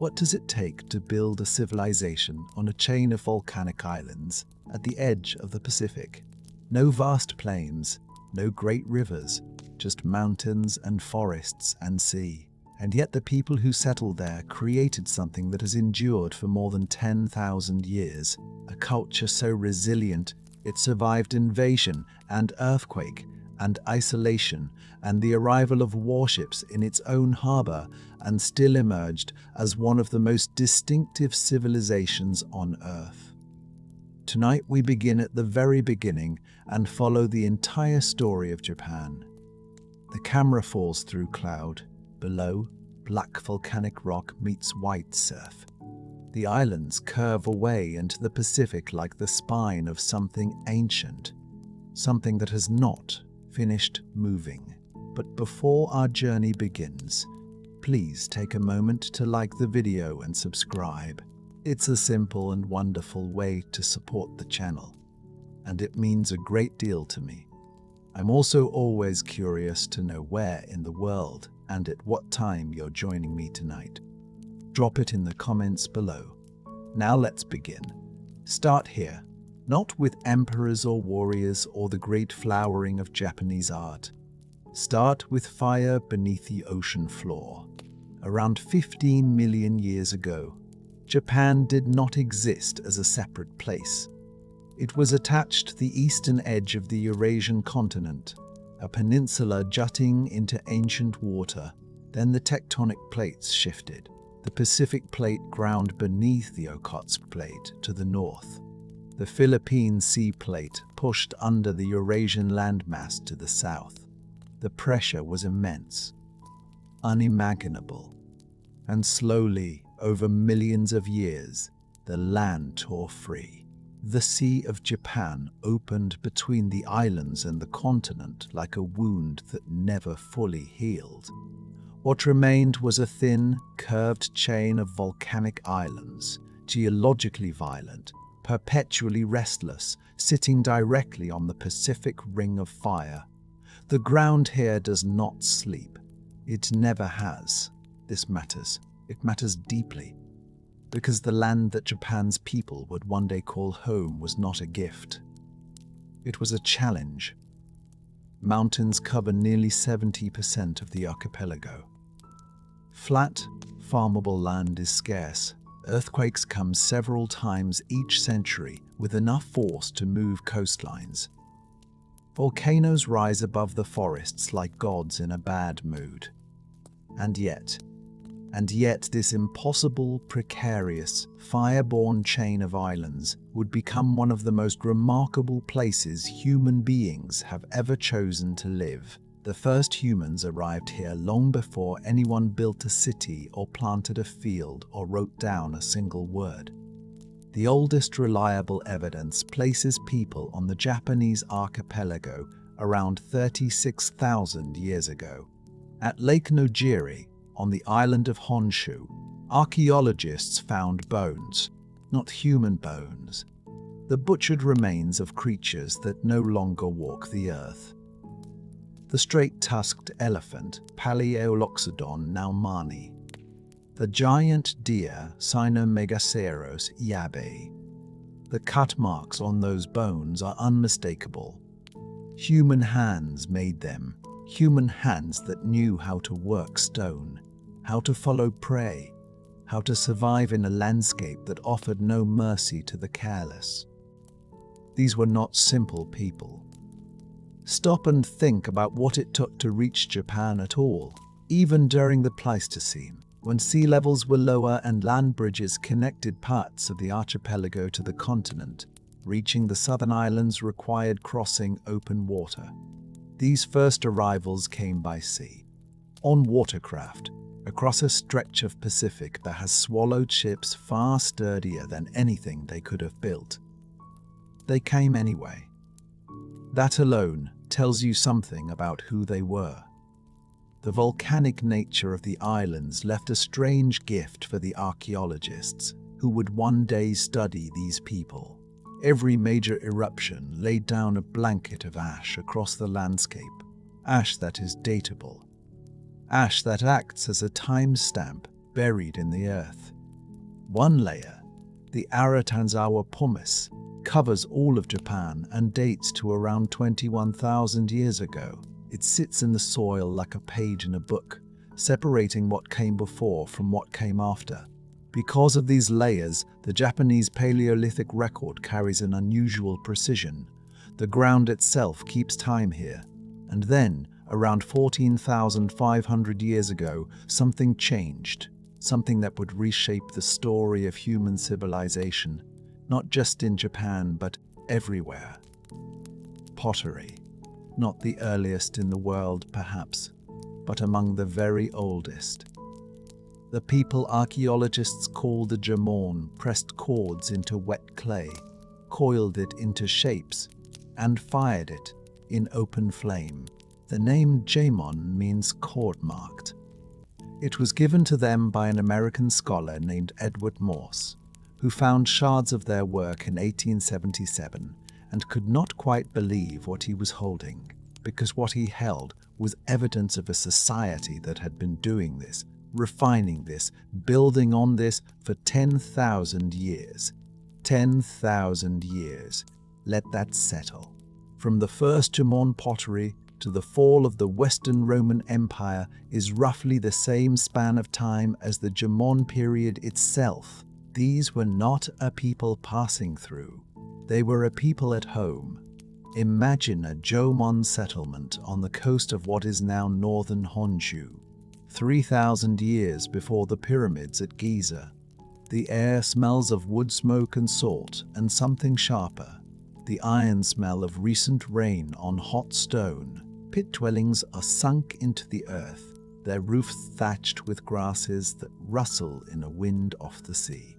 What does it take to build a civilization on a chain of volcanic islands at the edge of the Pacific? No vast plains, no great rivers, just mountains and forests and sea. And yet the people who settled there created something that has endured for more than 10,000 years. A culture so resilient, it survived invasion and earthquake and isolation and the arrival of warships in its own harbor, and still emerged as one of the most distinctive civilizations on Earth. Tonight we begin at the very beginning and follow the entire story of Japan. The camera falls through cloud. Below, black volcanic rock meets white surf. The islands curve away into the Pacific like the spine of something ancient, something that has not finished moving. But before our journey begins, please take a moment to like the video and subscribe. It's a simple and wonderful way to support the channel, and it means a great deal to me. I'm also always curious to know where in the world and at what time you're joining me tonight. Drop it in the comments below. Now let's begin. Start here, not with emperors or warriors or the great flowering of Japanese art. Start with fire beneath the ocean floor. Around 15 million years ago, Japan did not exist as a separate place. It was attached to the eastern edge of the Eurasian continent, a peninsula jutting into ancient water. Then the tectonic plates shifted. The Pacific plate ground beneath the Okhotsk plate to the north. The Philippine Sea plate pushed under the Eurasian landmass to the south. The pressure was immense, unimaginable, and slowly, over millions of years, the land tore free. The Sea of Japan opened between the islands and the continent like a wound that never fully healed. What remained was a thin, curved chain of volcanic islands, geologically violent, perpetually restless, sitting directly on the Pacific Ring of Fire. The ground here does not sleep. It never has. This matters. It matters deeply, because the land that Japan's people would one day call home was not a gift. It was a challenge. Mountains cover nearly 70% of the archipelago. Flat, farmable land is scarce. Earthquakes come several times each century with enough force to move coastlines. Volcanoes rise above the forests like gods in a bad mood. And yet this impossible, precarious, fire-born chain of islands would become one of the most remarkable places human beings have ever chosen to live. The first humans arrived here long before anyone built a city or planted a field or wrote down a single word. The oldest reliable evidence places people on the Japanese archipelago around 36,000 years ago. At Lake Nojiri, on the island of Honshu, archaeologists found bones, not human bones, the butchered remains of creatures that no longer walk the earth. The straight-tusked elephant, Paleoloxodon naumani, the giant deer, Cynomegaceraus yabe. The cut marks on those bones are unmistakable. Human hands made them, human hands that knew how to work stone, how to follow prey, how to survive in a landscape that offered no mercy to the careless. These were not simple people. Stop and think about what it took to reach Japan at all, even during the Pleistocene, when sea levels were lower and land bridges connected parts of the archipelago to the continent. Reaching the southern islands required crossing open water. These first arrivals came by sea, on watercraft, across a stretch of Pacific that has swallowed ships far sturdier than anything they could have built. They came anyway. That alone tells you something about who they were. The volcanic nature of the islands left a strange gift for the archaeologists who would one day study these people. Every major eruption laid down a blanket of ash across the landscape, ash that is datable, ash that acts as a timestamp buried in the earth. One layer, the Aratanzawa pumice, covers all of Japan and dates to around 21,000 years ago. It sits in the soil like a page in a book, separating what came before from what came after. Because of these layers, the Japanese Paleolithic record carries an unusual precision. The ground itself keeps time here. And then, around 14,500 years ago, something changed. Something that would reshape the story of human civilization, not just in Japan, but everywhere. Pottery. Not the earliest in the world, perhaps, but among the very oldest. The people archaeologists call the jamon pressed cords into wet clay, coiled it into shapes, and fired it in open flame. The name jamon means cord-marked. It was given to them by an American scholar named Edward Morse, who found shards of their work in 1877 and could not quite believe what he was holding, because what he held was evidence of a society that had been doing this, refining this, building on this for 10,000 years. 10,000 years. Let that settle. From the first Jamon pottery to the fall of the Western Roman Empire is roughly the same span of time as the Jamon period itself. These were not a people passing through. They were a people at home. Imagine a Jomon settlement on the coast of what is now northern Honshu, 3,000 years before the pyramids at Giza. The air smells of wood smoke and salt, and something sharper, the iron smell of recent rain on hot stone. Pit dwellings are sunk into the earth, their roofs thatched with grasses that rustle in a wind off the sea.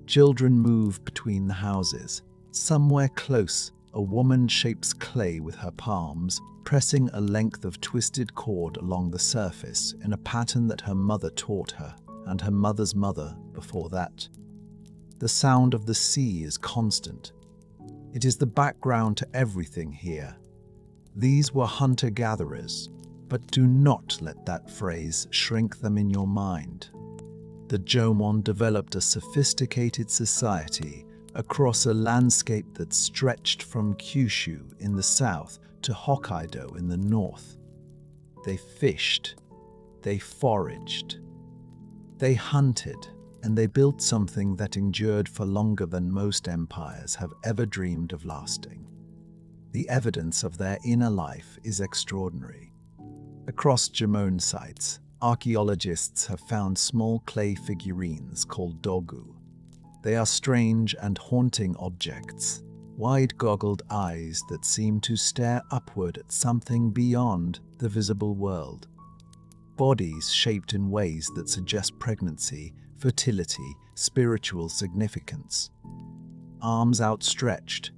Children move between the houses. Somewhere close, a woman shapes clay with her palms, pressing a length of twisted cord along the surface in a pattern that her mother taught her, and her mother's mother before that. The sound of the sea is constant. It is the background to everything here. These were hunter-gatherers, but do not let that phrase shrink them in your mind. The Jomon developed a sophisticated society across a landscape that stretched from Kyushu in the south to Hokkaido in the north. They fished, they foraged, they hunted, and they built something that endured for longer than most empires have ever dreamed of lasting. The evidence of their inner life is extraordinary. Across Jomon sites, archaeologists have found small clay figurines called dogu. They are strange and haunting objects, wide-goggled eyes that seem to stare upward at something beyond the visible world. Bodies shaped in ways that suggest pregnancy, fertility, spiritual significance. Arms outstretched.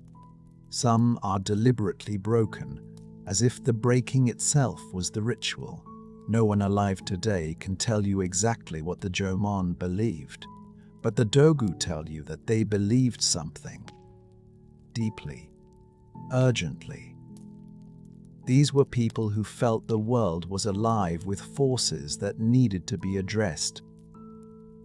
Some are deliberately broken, as if the breaking itself was the ritual. No one alive today can tell you exactly what the Jomon believed, but the Dogu tell you that they believed something. Deeply, urgently. These were people who felt the world was alive with forces that needed to be addressed.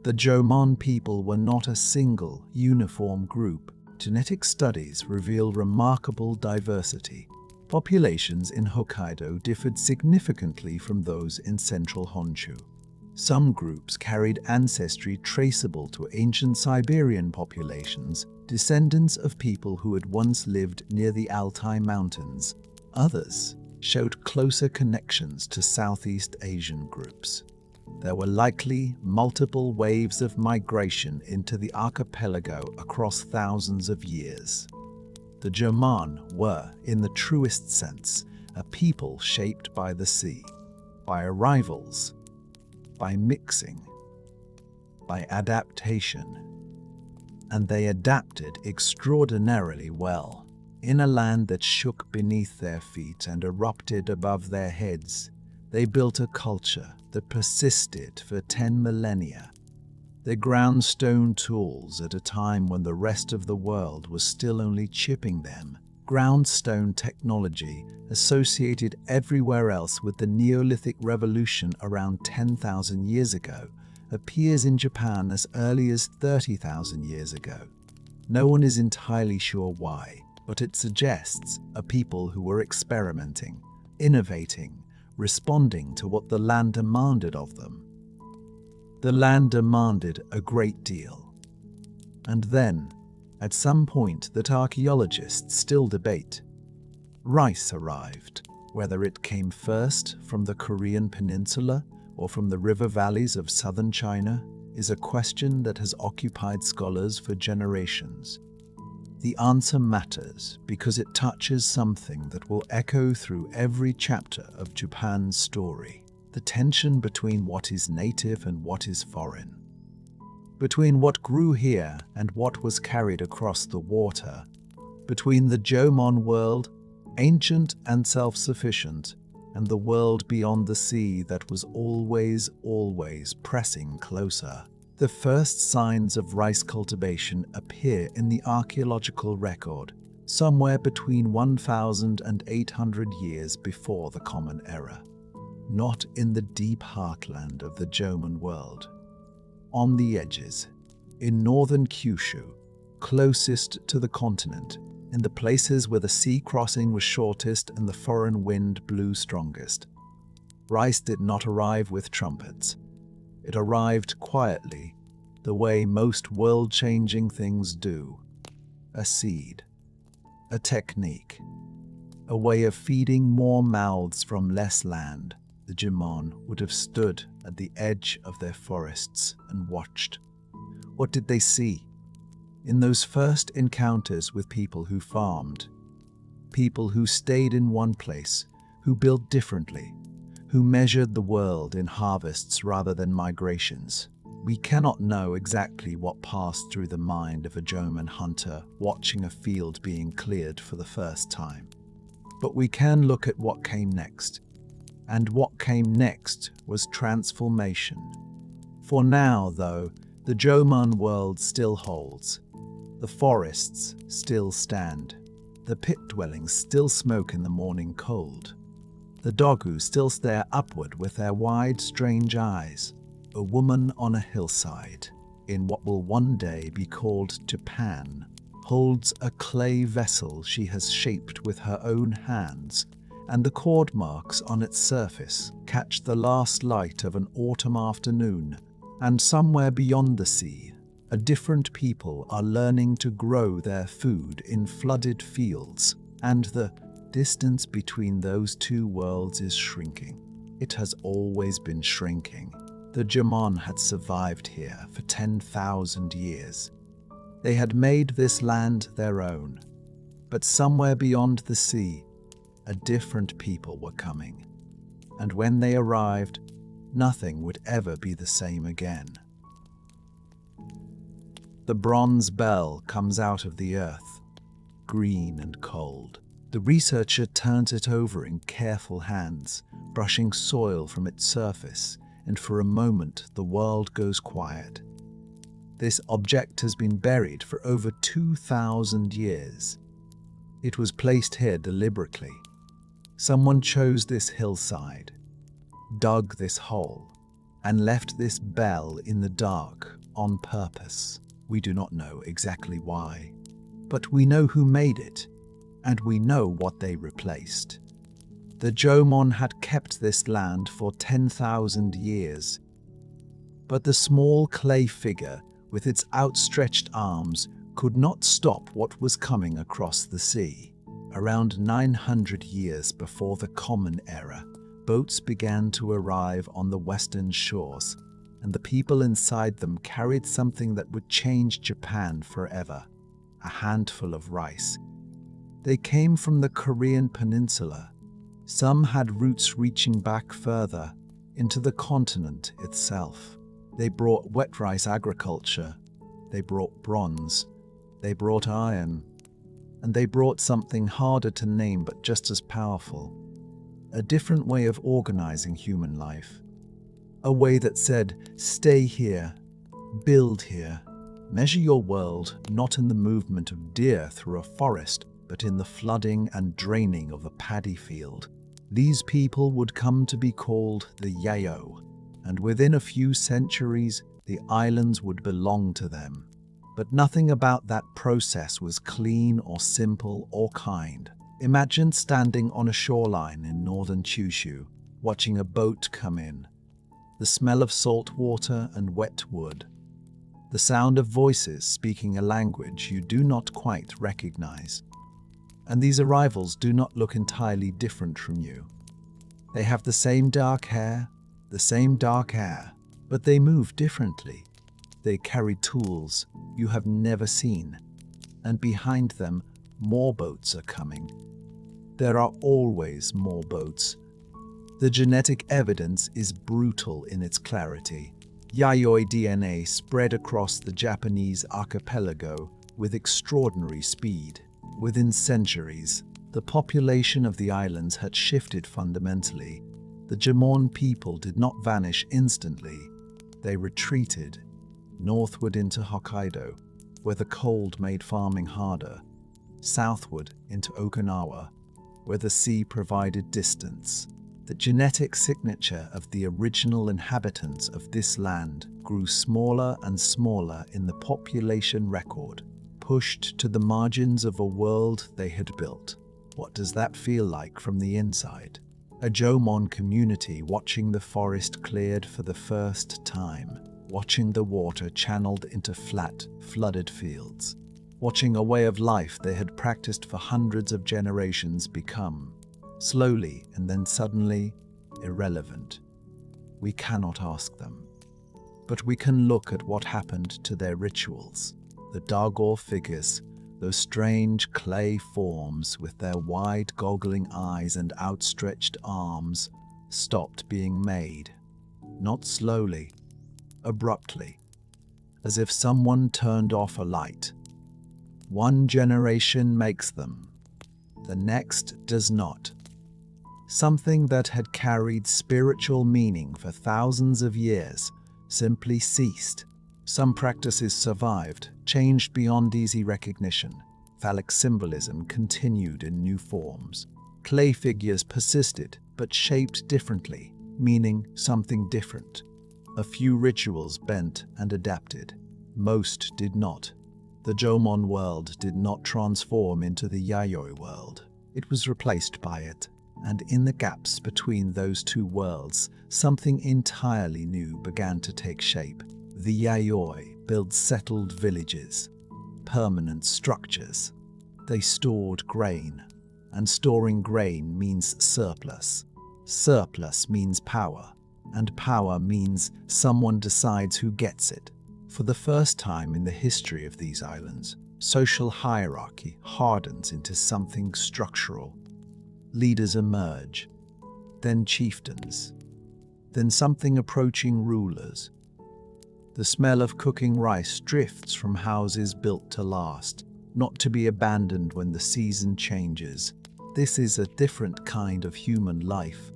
The Jomon people were not a single, uniform group. Genetic studies reveal remarkable diversity. Populations in Hokkaido differed significantly from those in central Honshu. Some groups carried ancestry traceable to ancient Siberian populations, descendants of people who had once lived near the Altai Mountains. Others showed closer connections to Southeast Asian groups. There were likely multiple waves of migration into the archipelago across thousands of years. The Jomon were, in the truest sense, a people shaped by the sea, by arrivals, by mixing, by adaptation. And they adapted extraordinarily well. In a land that shook beneath their feet and erupted above their heads, they built a culture that persisted for 10 millennia. They ground stone tools at a time when the rest of the world was still only chipping them. Ground stone technology associated everywhere else with the Neolithic revolution around 10,000 years ago, appears in Japan as early as 30,000 years ago. No one is entirely sure why, but it suggests a people who were experimenting, innovating, responding to what the land demanded of them. The land demanded a great deal. And then, at some point that archaeologists still debate, rice arrived. Whether it came first from the Korean peninsula or from the river valleys of southern China is a question that has occupied scholars for generations. The answer matters because it touches something that will echo through every chapter of Japan's story: the tension between what is native and what is foreign, between what grew here and what was carried across the water, between the Jomon world, ancient and self-sufficient, and the world beyond the sea that was always pressing closer. The first signs of rice cultivation appear in the archaeological record, somewhere between 1,000 and 800 years before the Common Era. Not in the deep heartland of the Jomon world. On the edges, in northern Kyushu, closest to the continent, in the places where the sea crossing was shortest and the foreign wind blew strongest. Rice did not arrive with trumpets. It arrived quietly, the way most world-changing things do. A seed, a technique, a way of feeding more mouths from less land. The Jomon would have stood at the edge of their forests and watched. What did they see? In those first encounters with people who farmed, people who stayed in one place, who built differently, who measured the world in harvests rather than migrations. We cannot know exactly what passed through the mind of a Jomon hunter watching a field being cleared for the first time. But we can look at what came next. And what came next was transformation. For now, though, the Jomon world still holds. The forests still stand. The pit dwellings still smoke in the morning cold. The dogu still stare upward with their wide, strange eyes. A woman on a hillside, in what will one day be called Japan, holds a clay vessel she has shaped with her own hands, and the cord marks on its surface catch the last light of an autumn afternoon. And somewhere beyond the sea, a different people are learning to grow their food in flooded fields, and the distance between those two worlds is shrinking. It has always been shrinking. The Jomon had survived here for 10,000 years. They had made this land their own. But somewhere beyond the sea, a different people were coming. And when they arrived, nothing would ever be the same again. The bronze bell comes out of the earth, green and cold. The researcher turns it over in careful hands, brushing soil from its surface, and for a moment the world goes quiet. This object has been buried for over 2,000 years. It was placed here deliberately. Someone chose this hillside, dug this hole, and left this bell in the dark on purpose. We do not know exactly why, but we know who made it, and we know what they replaced. The Jomon had kept this land for 10,000 years, but the small clay figure with its outstretched arms could not stop what was coming across the sea. Around 900 years before the Common Era, boats began to arrive on the western shores, and the people inside them carried something that would change Japan forever: a handful of rice. They came from the Korean peninsula. Some had roots reaching back further into the continent itself. They brought wet rice agriculture. They brought bronze. They brought iron. And they brought something harder to name but just as powerful. A different way of organizing human life. A way that said, stay here, build here, measure your world not in the movement of deer through a forest, but in the flooding and draining of a paddy field. These people would come to be called the Yayo. and within a few centuries, the islands would belong to them. But nothing about that process was clean or simple or kind. Imagine standing on a shoreline in northern Kyushu, watching a boat come in. The smell of salt water and wet wood. The sound of voices speaking a language you do not quite recognize. And these arrivals do not look entirely different from you. They have the same dark hair, but they move differently. They carry tools you have never seen, and behind them, more boats are coming. There are always more boats. The genetic evidence is brutal in its clarity. Yayoi DNA spread across the Japanese archipelago with extraordinary speed. Within centuries, the population of the islands had shifted fundamentally. The Jomon people did not vanish instantly. They retreated northward into Hokkaido, where the cold made farming harder, southward into Okinawa, where the sea provided distance. The genetic signature of the original inhabitants of this land grew smaller and smaller in the population record, pushed to the margins of a world they had built. What does that feel like from the inside? A Jomon community watching the forest cleared for the first time, watching the water channeled into flat, flooded fields, watching a way of life they had practiced for hundreds of generations become, slowly and then suddenly, irrelevant. We cannot ask them. But we can look at what happened to their rituals. The Dagor figures, those strange clay forms with their wide goggling eyes and outstretched arms, stopped being made. Not slowly, abruptly, as if someone turned off a light. One generation makes them, the next does not. Something that had carried spiritual meaning for thousands of years simply ceased. Some practices survived, changed beyond easy recognition. Phallic symbolism continued in new forms. Clay figures persisted, but shaped differently, meaning something different. A few rituals bent and adapted. Most did not. The Jomon world did not transform into the Yayoi world. It was replaced by it. And in the gaps between those two worlds, something entirely new began to take shape. The Yayoi built settled villages, permanent structures. They stored grain, and storing grain means surplus. Surplus means power, and power means someone decides who gets it. For the first time in the history of these islands, social hierarchy hardens into something structural. Leaders emerge, then chieftains, then something approaching rulers. The smell of cooking rice drifts from houses built to last, not to be abandoned when the season changes. This is a different kind of human life,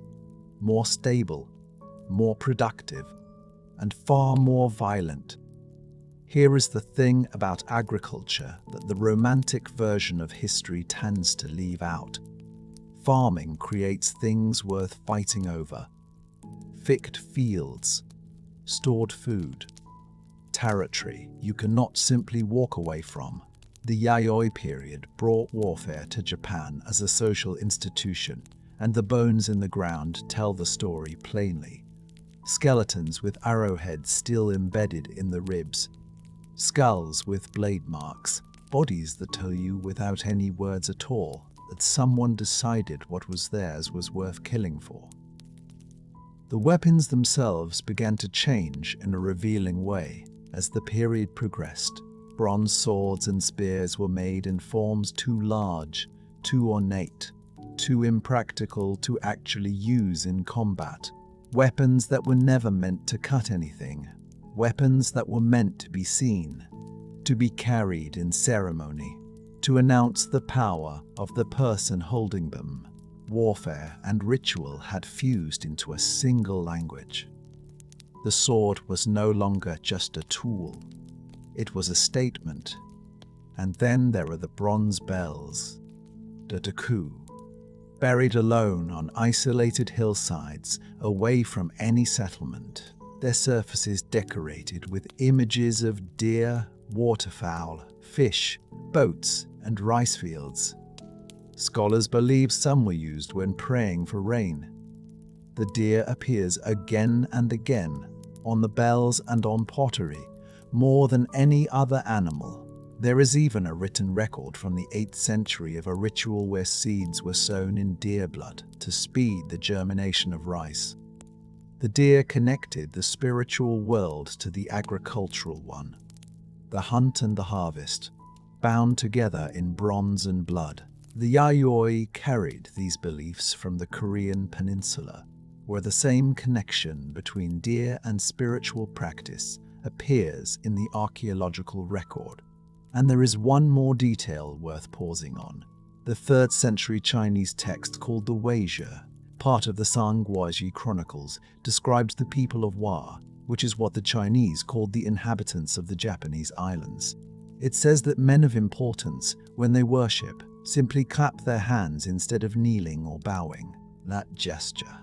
more stable, more productive, and far more violent. Here is the thing about agriculture that the romantic version of history tends to leave out. Farming creates things worth fighting over. Ficked fields, stored food, territory you cannot simply walk away from. The Yayoi period brought warfare to Japan as a social institution, and the bones in the ground tell the story plainly. Skeletons with arrowheads still embedded in the ribs, skulls with blade marks, bodies that tell you without any words at all that someone decided what was theirs was worth killing for. The weapons themselves began to change in a revealing way as the period progressed. Bronze swords and spears were made in forms too large, too ornate, too impractical to actually use in combat. Weapons that were never meant to cut anything. Weapons that were meant to be seen, to be carried in ceremony, to announce the power of the person holding them. Warfare and ritual had fused into a single language. The sword was no longer just a tool. It was a statement. And then there are the bronze bells, the daku, buried alone on isolated hillsides away from any settlement. their surfaces decorated with images of deer, waterfowl, fish, boats, and rice fields. Scholars believe some were used when praying for rain. The deer appears again and again on the bells and on pottery, more than any other animal. There is even a written record from the 8th century of a ritual where seeds were sown in deer blood to speed the germination of rice. The deer connected the spiritual world to the agricultural one. The hunt and the harvest, bound together in bronze and blood. The Yayoi carried these beliefs from the Korean peninsula, where the same connection between deer and spiritual practice appears in the archaeological record. And there is one more detail worth pausing on. The 3rd century Chinese text called the Weizhi, part of the Sangguaji Chronicles, describes the people of Wa, which is what the Chinese called the inhabitants of the Japanese islands. It says that men of importance, when they worship, simply clap their hands instead of kneeling or bowing. That gesture,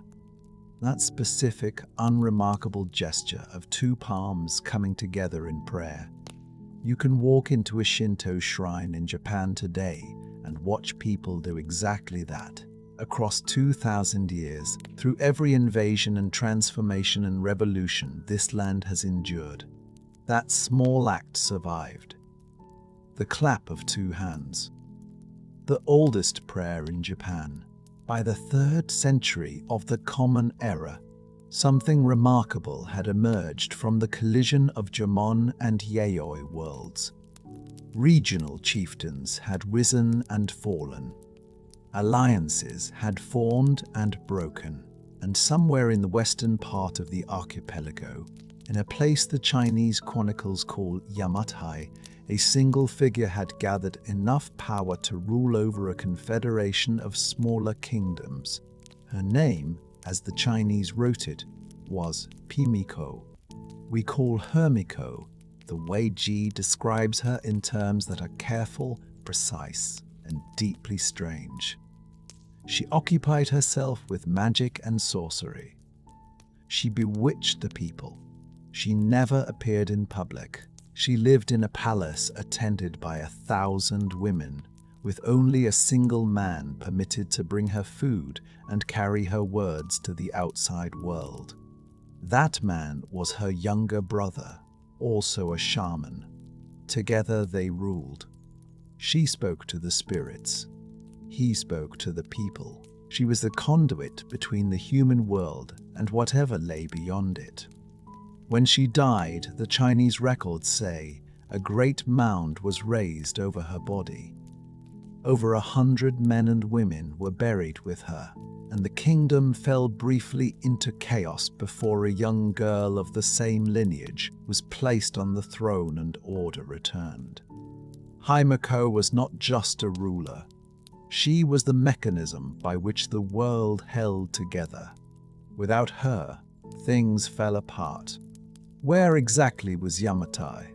that specific, unremarkable gesture of 2 palms coming together in prayer. You can walk into a Shinto shrine in Japan today and watch people do exactly that. Across 2,000 years, through every invasion and transformation and revolution this land has endured, that small act survived. The clap of 2 hands. The oldest prayer in Japan. By the 3rd century of the Common Era, something remarkable had emerged from the collision of Jomon and Yayoi worlds. Regional chieftains had risen and fallen. Alliances had formed and broken, and somewhere in the western part of the archipelago, in a place the Chinese chronicles call Yamatai, a single figure had gathered enough power to rule over a confederation of smaller kingdoms. Her name, as the Chinese wrote it, was Pimiko. We call her Miko. The way Ji describes her in terms that are careful, precise, and deeply strange. She occupied herself with magic and sorcery. She bewitched the people. She never appeared in public. She lived in a palace attended by 1,000 women, with only a single man permitted to bring her food and carry her words to the outside world. That man was her younger brother, also a shaman. Together they ruled. She spoke to the spirits. He spoke to the people. She was the conduit between the human world and whatever lay beyond it. When she died, the Chinese records say, a great mound was raised over her body. Over 100 men and women were buried with her, and the kingdom fell briefly into chaos before a young girl of the same lineage was placed on the throne and order returned. Himiko was not just a ruler. She was the mechanism by which the world held together. Without her, things fell apart. Where exactly was Yamatai?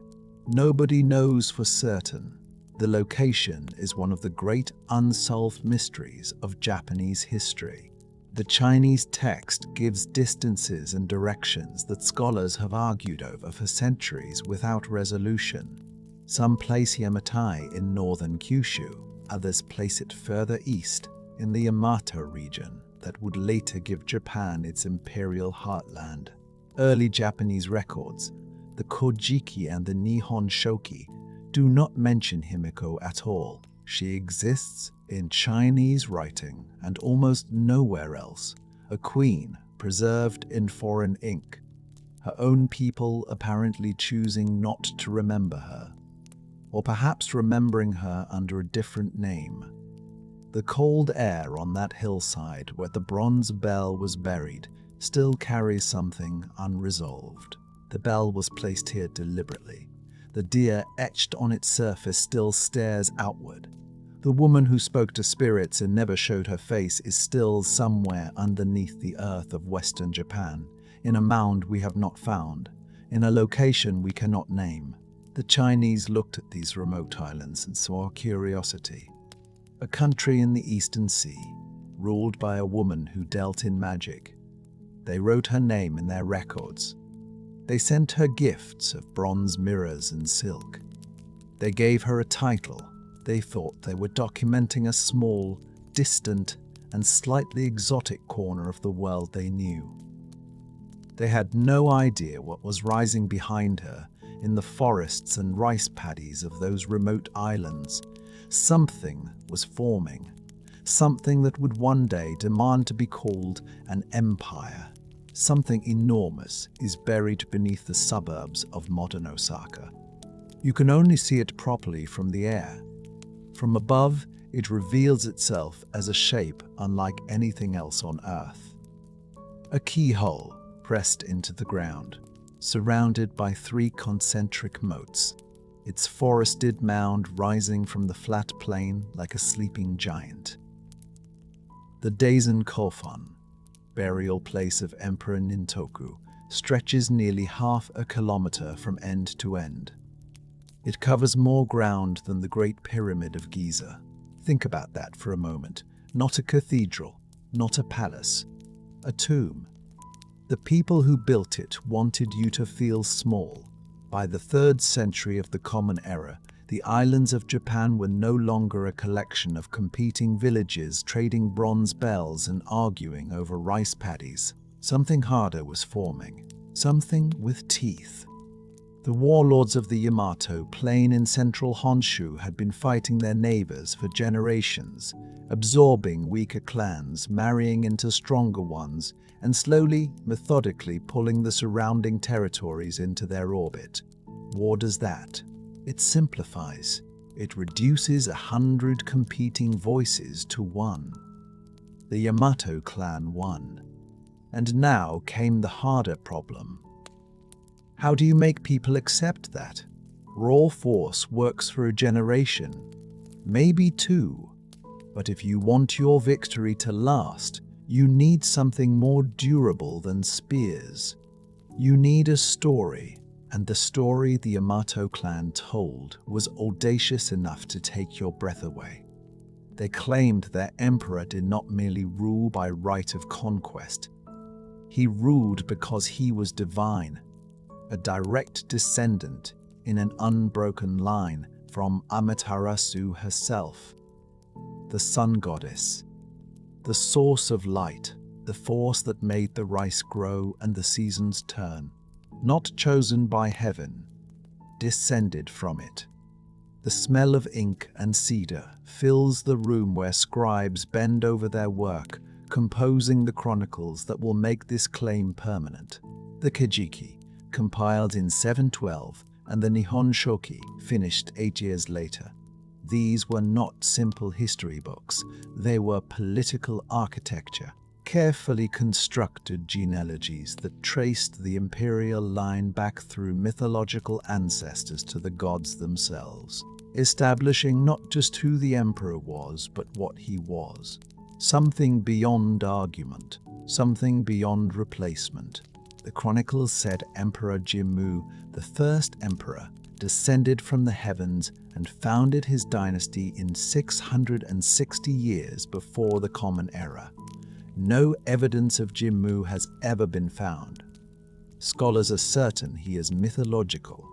Nobody knows for certain. The location is one of the great unsolved mysteries of Japanese history. The Chinese text gives distances and directions that scholars have argued over for centuries without resolution. Some place Yamatai in northern Kyushu, others place it further east in the Yamato region that would later give Japan its imperial heartland. Early Japanese records, the Kojiki and the Nihon Shoki, do not mention Himiko at all. She exists in Chinese writing and almost nowhere else, a queen preserved in foreign ink, her own people apparently choosing not to remember her, or perhaps remembering her under a different name. The cold air on that hillside where the bronze bell was buried still carries something unresolved. The bell was placed here deliberately. The deer etched on its surface still stares outward. The woman who spoke to spirits and never showed her face is still somewhere underneath the earth of Western Japan, in a mound we have not found, in a location we cannot name. The Chinese looked at these remote islands and saw curiosity. A country in the Eastern Sea, ruled by a woman who dealt in magic. They wrote her name in their records. They sent her gifts of bronze mirrors and silk. They gave her a title. They thought they were documenting a small, distant, and slightly exotic corner of the world they knew. They had no idea what was rising behind her in the forests and rice paddies of those remote islands. Something was forming, something that would one day demand to be called an empire. Something enormous is buried beneath the suburbs of modern Osaka. You can only see it properly from the air. From above, it reveals itself as a shape unlike anything else on Earth. A keyhole pressed into the ground, surrounded by 3 concentric moats, its forested mound rising from the flat plain like a sleeping giant. The Daisen Kofun, burial place of Emperor Nintoku, stretches nearly half a kilometer from end to end. It covers more ground than the Great Pyramid of Giza. Think about that for a moment. Not a cathedral, not a palace, a tomb. The people who built it wanted you to feel small. By the 3rd century of the Common Era, the islands of Japan were no longer a collection of competing villages trading bronze bells and arguing over rice paddies. Something harder was forming, something with teeth. The warlords of the Yamato plain in central Honshu had been fighting their neighbors for generations, absorbing weaker clans, marrying into stronger ones, and slowly, methodically pulling the surrounding territories into their orbit. War does that. It simplifies. It reduces 100 competing voices to one. The Yamato clan won. And now came the harder problem. How do you make people accept that? Raw force works for a generation, maybe 2. But if you want your victory to last, you need something more durable than spears. You need a story, and the story the Yamato clan told was audacious enough to take your breath away. They claimed their emperor did not merely rule by right of conquest. He ruled because he was divine, a direct descendant in an unbroken line from Amaterasu herself, the sun goddess, the source of light, the force that made the rice grow and the seasons turn, not chosen by heaven, descended from it. The smell of ink and cedar fills the room where scribes bend over their work, composing the chronicles that will make this claim permanent. The Kejiki, compiled in 712, and the Nihon Shoki, finished 8 years later. These were not simple history books. They were political architecture, carefully constructed genealogies that traced the imperial line back through mythological ancestors to the gods themselves, establishing not just who the emperor was, but what he was. Something beyond argument, something beyond replacement. The chronicles said Emperor Jimmu, the first emperor, descended from the heavens and founded his dynasty in 660 years before the Common Era. No evidence of Jimmu has ever been found. Scholars are certain he is mythological,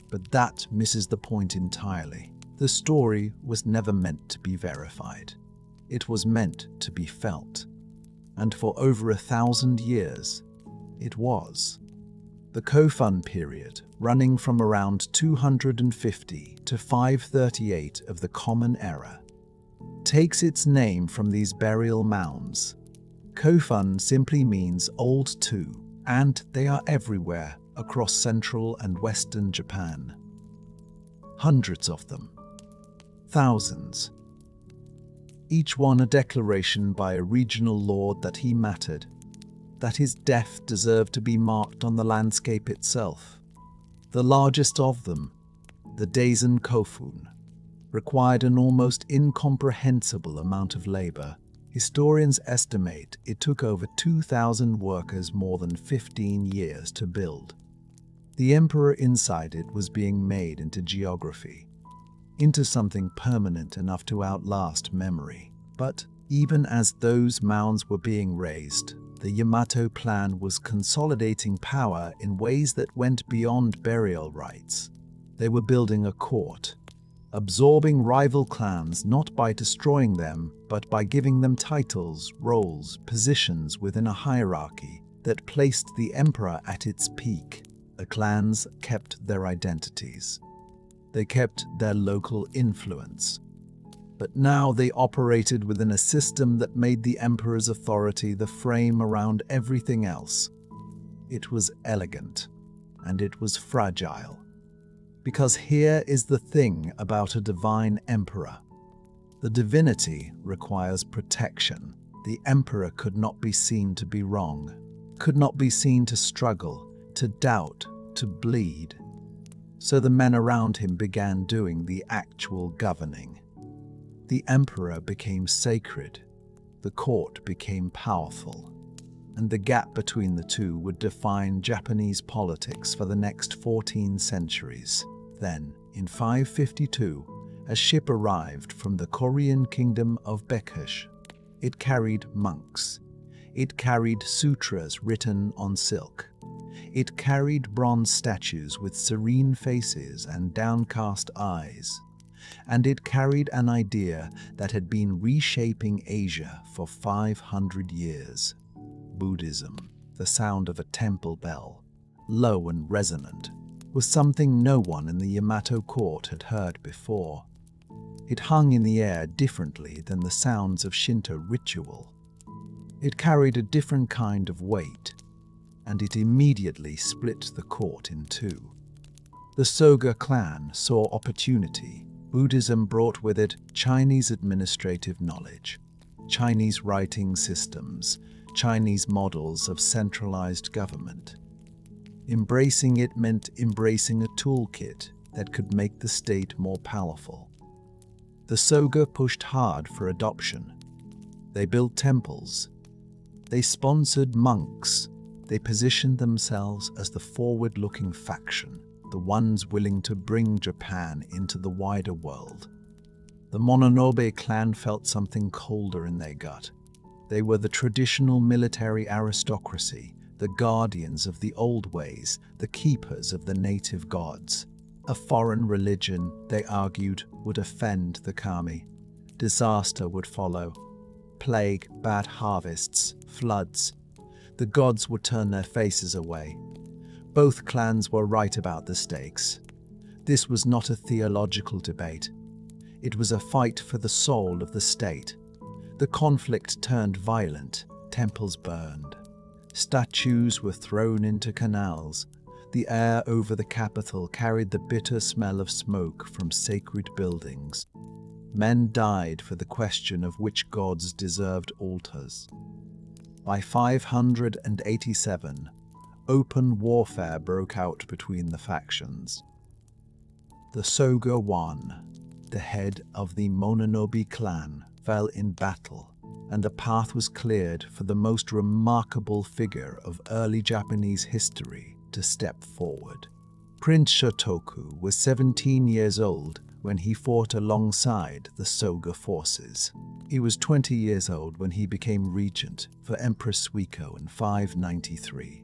but that misses the point entirely. The story was never meant to be verified. It was meant to be felt. And for over 1,000 years, it was. The Kofun period, running from around 250 to 538 of the Common Era, takes its name from these burial mounds. Kofun simply means old two, and they are everywhere across central and western Japan. Hundreds of them. Thousands. Each one a declaration by a regional lord that he mattered, that his death deserved to be marked on the landscape itself. The largest of them, the Daisen Kofun, required an almost incomprehensible amount of labor. Historians estimate it took over 2,000 workers more than 15 years to build. The emperor inside it was being made into geography, into something permanent enough to outlast memory. But even as those mounds were being raised, the Yamato clan was consolidating power in ways that went beyond burial rites. They were building a court, absorbing rival clans not by destroying them, but by giving them titles, roles, positions within a hierarchy that placed the emperor at its peak. The clans kept their identities. They kept their local influence. But now they operated within a system that made the emperor's authority the frame around everything else. It was elegant, and it was fragile. Because here is the thing about a divine emperor. The divinity requires protection. The emperor could not be seen to be wrong, could not be seen to struggle, to doubt, to bleed. So the men around him began doing the actual governing. The emperor became sacred, the court became powerful, and the gap between the two would define Japanese politics for the next 14 centuries. Then, in 552, a ship arrived from the Korean kingdom of Baekje. It carried monks. It carried sutras written on silk. It carried bronze statues with serene faces and downcast eyes. And it carried an idea that had been reshaping Asia for 500 years. Buddhism, the sound of a temple bell, low and resonant, was something no one in the Yamato court had heard before. It hung in the air differently than the sounds of Shinto ritual. It carried a different kind of weight, and it immediately split the court in two. The Soga clan saw opportunity. Buddhism brought with it Chinese administrative knowledge, Chinese writing systems, Chinese models of centralized government. Embracing it meant embracing a toolkit that could make the state more powerful. The Soga pushed hard for adoption. They built temples. They sponsored monks. They positioned themselves as the forward-looking faction, the ones willing to bring Japan into the wider world. The Mononobe clan felt something colder in their gut. They were the traditional military aristocracy, the guardians of the old ways, the keepers of the native gods. A foreign religion, they argued, would offend the kami. Disaster would follow. Plague, bad harvests, floods. The gods would turn their faces away. Both clans were right about the stakes. This was not a theological debate. It was a fight for the soul of the state. The conflict turned violent. Temples burned. Statues were thrown into canals. The air over the capital carried the bitter smell of smoke from sacred buildings. Men died for the question of which gods deserved altars. By 587, open warfare broke out between the factions. The Soga won. The head of the Mononobe clan fell in battle, and a path was cleared for the most remarkable figure of early Japanese history to step forward. Prince Shotoku was 17 years old when he fought alongside the Soga forces. He was 20 years old when he became regent for Empress Suiko in 593.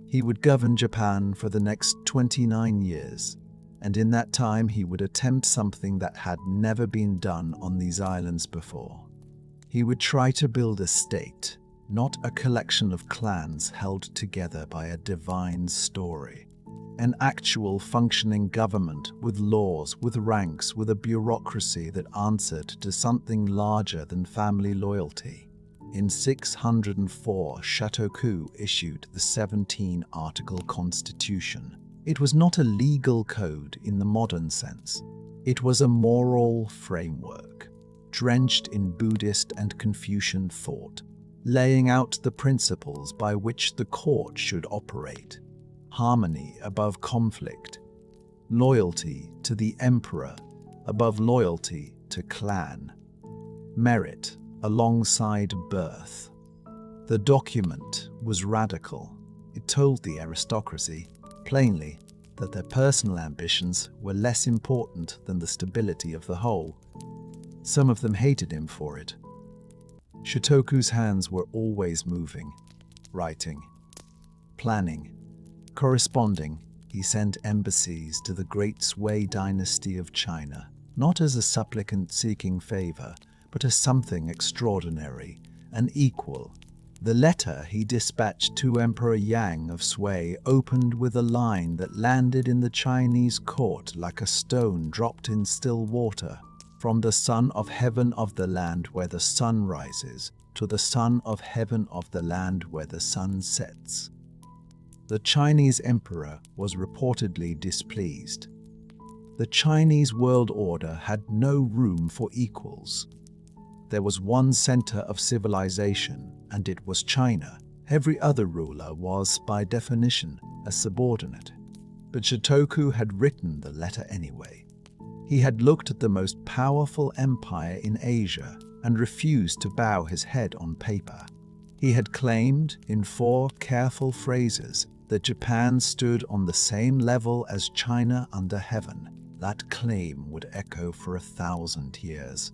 He would govern Japan for the next 29 years, and in that time he would attempt something that had never been done on these islands before. He would try to build a state, not a collection of clans held together by a divine story. An actual functioning government with laws, with ranks, with a bureaucracy that answered to something larger than family loyalty. In 604, Shotoku issued the 17-article constitution. It was not a legal code in the modern sense. It was a moral framework, drenched in Buddhist and Confucian thought, laying out the principles by which the court should operate. Harmony above conflict, loyalty to the emperor above loyalty to clan, merit alongside birth. The document was radical. It told the aristocracy, plainly, that their personal ambitions were less important than the stability of the whole. Some of them hated him for it. Shotoku's hands were always moving. writing, planning, corresponding. He sent embassies to the great Sui dynasty of China, not as a supplicant seeking favor, but as something extraordinary, an equal. The letter he dispatched to Emperor Yang of Sui opened with a line that landed in the Chinese court like a stone dropped in still water. From the son of heaven of the land where the sun rises, to the son of heaven of the land where the sun sets. The Chinese emperor was reportedly displeased. The Chinese world order had no room for equals. There was one center of civilization, and it was China. Every other ruler was, by definition, a subordinate. But Shotoku had written the letter anyway. He had looked at the most powerful empire in Asia and refused to bow his head on paper. He had claimed, in 4 careful phrases, that Japan stood on the same level as China under heaven. That claim would echo for 1,000 years.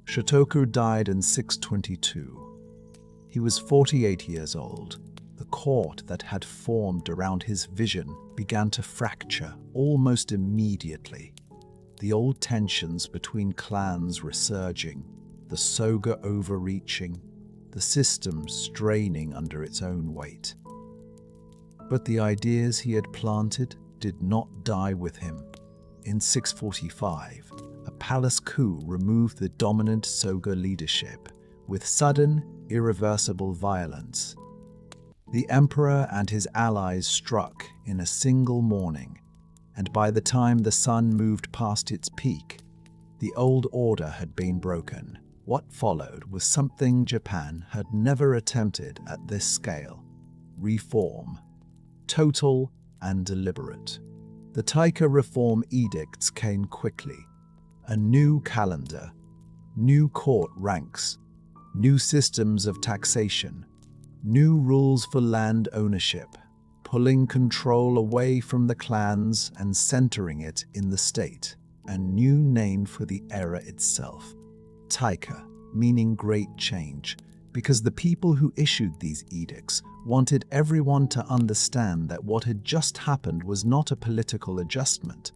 Shotoku died in 622. He was 48 years old. The court that had formed around his vision began to fracture almost immediately. The old tensions between clans resurging, the soga overreaching, the system straining under its own weight. But the ideas he had planted did not die with him. In 645, a palace coup removed the dominant Soga leadership with sudden, irreversible violence. The emperor and his allies struck in a single morning, and by the time the sun moved past its peak, the old order had been broken. What followed was something Japan had never attempted at this scale: reform, total and deliberate. The Taika reform edicts came quickly. A new calendar, new court ranks, new systems of taxation, new rules for land ownership, pulling control away from the clans and centering it in the state. A new name for the era itself, Taika, meaning great change, because the people who issued these edicts wanted everyone to understand that what had just happened was not a political adjustment.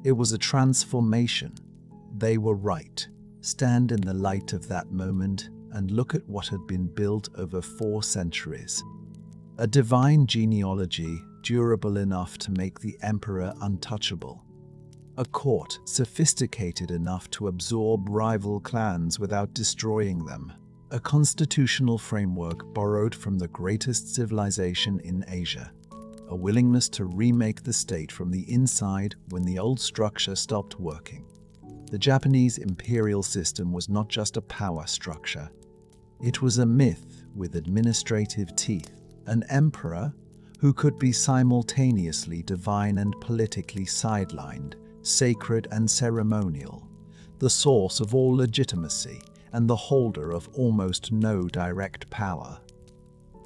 It was a transformation. They were right. Stand in the light of that moment and look at what had been built over 4 centuries. A divine genealogy durable enough to make the emperor untouchable. A court sophisticated enough to absorb rival clans without destroying them. A constitutional framework borrowed from the greatest civilization in Asia. A willingness to remake the state from the inside when the old structure stopped working. The Japanese imperial system was not just a power structure. It was a myth with administrative teeth. An emperor who could be simultaneously divine and politically sidelined, sacred and ceremonial, the source of all legitimacy and the holder of almost no direct power.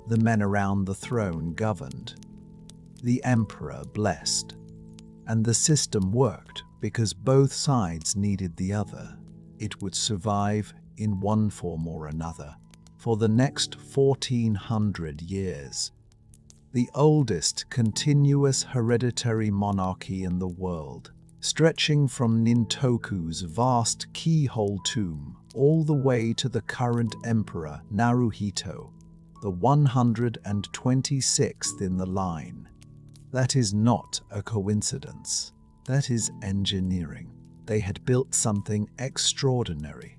The men around the throne governed. The emperor blessed. And the system worked because both sides needed the other. It would survive in one form or another for the next 1,400 years. The oldest continuous hereditary monarchy in the world, stretching from Nintoku's vast keyhole tomb all the way to the current emperor Naruhito, the 126th in the line. That is not a coincidence. That is engineering. They had built something extraordinary,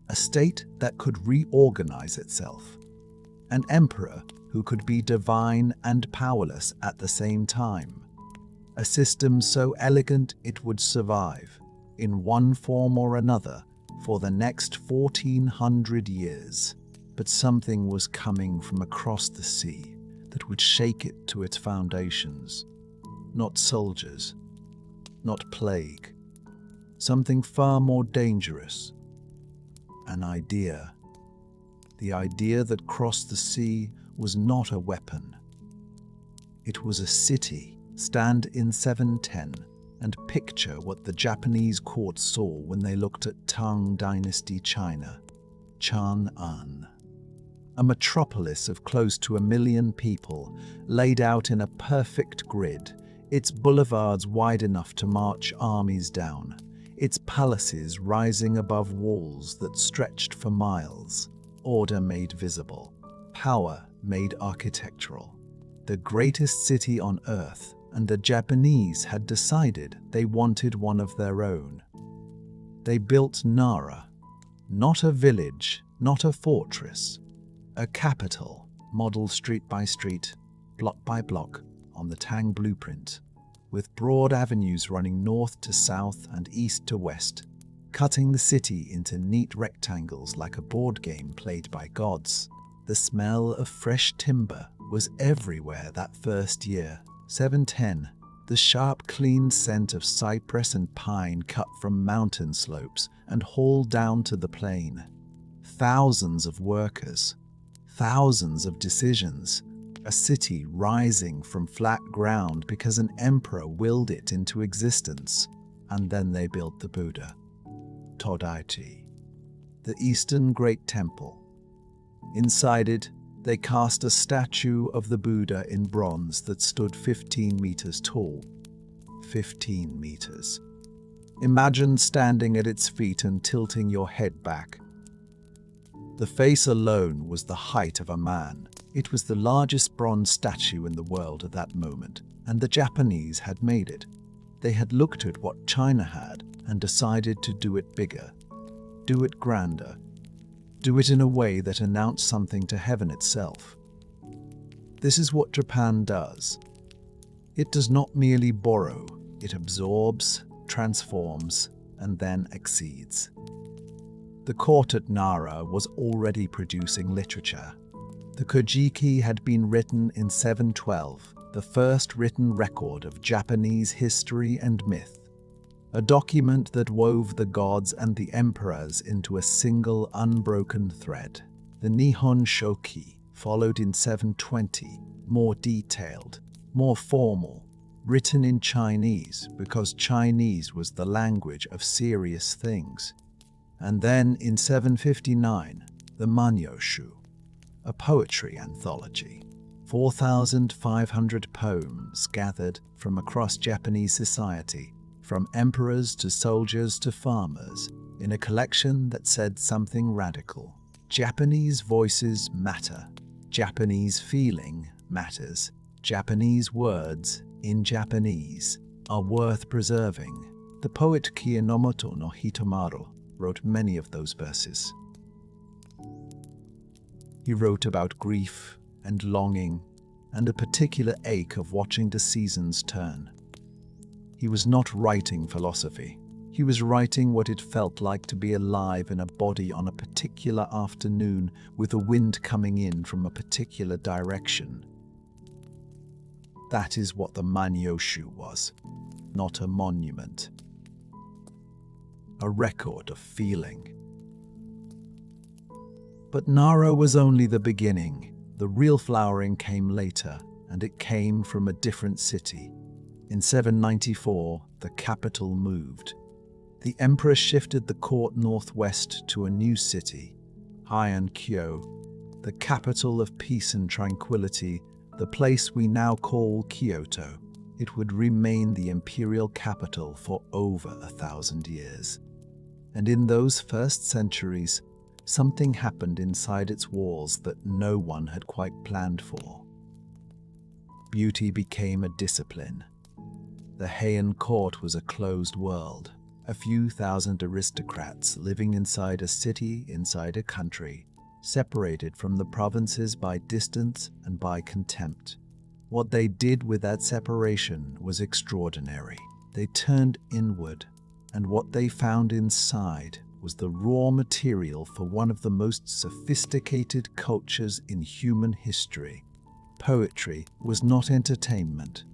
a state that could reorganize itself, an emperor who could be divine and powerless at the same time, a system so elegant it would survive, in one form or another, for the next 1,400 years. But something was coming from across the sea that would shake it to its foundations. Not soldiers, not plague, something far more dangerous. An idea. The idea that crossed the sea was not a weapon. It was a city. Stand in 710 and picture what the Japanese court saw when they looked at Tang Dynasty China. Chang'an. a metropolis of close to 1 million people, laid out in a perfect grid, its boulevards wide enough to march armies down, its palaces rising above walls that stretched for miles, order made visible, power made architectural. The greatest city on earth, and the Japanese had decided they wanted one of their own. They built Nara, not a village, not a fortress, a capital, modeled street by street, block by block, on the Tang blueprint, with broad avenues running north to south and east to west, cutting the city into neat rectangles like a board game played by gods. The smell of fresh timber was everywhere that first year, 710. The sharp, clean scent of cypress and pine cut from mountain slopes and hauled down to the plain. Thousands of workers, thousands of decisions, a city rising from flat ground because an emperor willed it into existence. And then they built the Buddha, Todaichi, the Eastern Great Temple. Inside it, they cast a statue of the Buddha in bronze that stood 15 meters tall. 15 meters. Imagine standing at its feet and tilting your head back. The face alone was the height of a man. It was the largest bronze statue in the world at that moment, and the Japanese had made it. They had looked at what China had and decided to do it bigger, do it grander, do it in a way that announced something to heaven itself. This is what Japan does. It does not merely borrow, it absorbs, transforms, and then exceeds. The court at Nara was already producing literature. The Kojiki had been written in 712, the first written record of Japanese history and myth, a document that wove the gods and the emperors into a single unbroken thread. The Nihon Shoki followed in 720, more detailed, more formal, written in Chinese because Chinese was the language of serious things. And then in 759, the Manyoshu, a poetry anthology, 4,500 poems gathered from across Japanese society, from emperors to soldiers to farmers, in a collection that said something radical. Japanese voices matter. Japanese feeling matters. Japanese words, in Japanese, are worth preserving. The poet Kiyanomoto no Hitomaru wrote many of those verses. He wrote about grief and longing and a particular ache of watching the seasons turn. He was not writing philosophy. He was writing what it felt like to be alive in a body on a particular afternoon with a wind coming in from a particular direction. That is what the Manyoshu was, not a monument. A record of feeling. But Nara was only the beginning. The real flowering came later, and it came from a different city. In 794, the capital moved. The emperor shifted the court northwest to a new city, Heian-kyo, the capital of peace and tranquility, the place we now call Kyoto. It would remain the imperial capital for over 1,000 years. And in those first centuries, something happened inside its walls that no one had quite planned for. Beauty became a discipline. The Heian court was a closed world, a few thousand aristocrats living inside a city, inside a country, separated from the provinces by distance and by contempt. What they did with that separation was extraordinary. They turned inward, and what they found inside was the raw material for one of the most sophisticated cultures in human history. Poetry was not entertainment.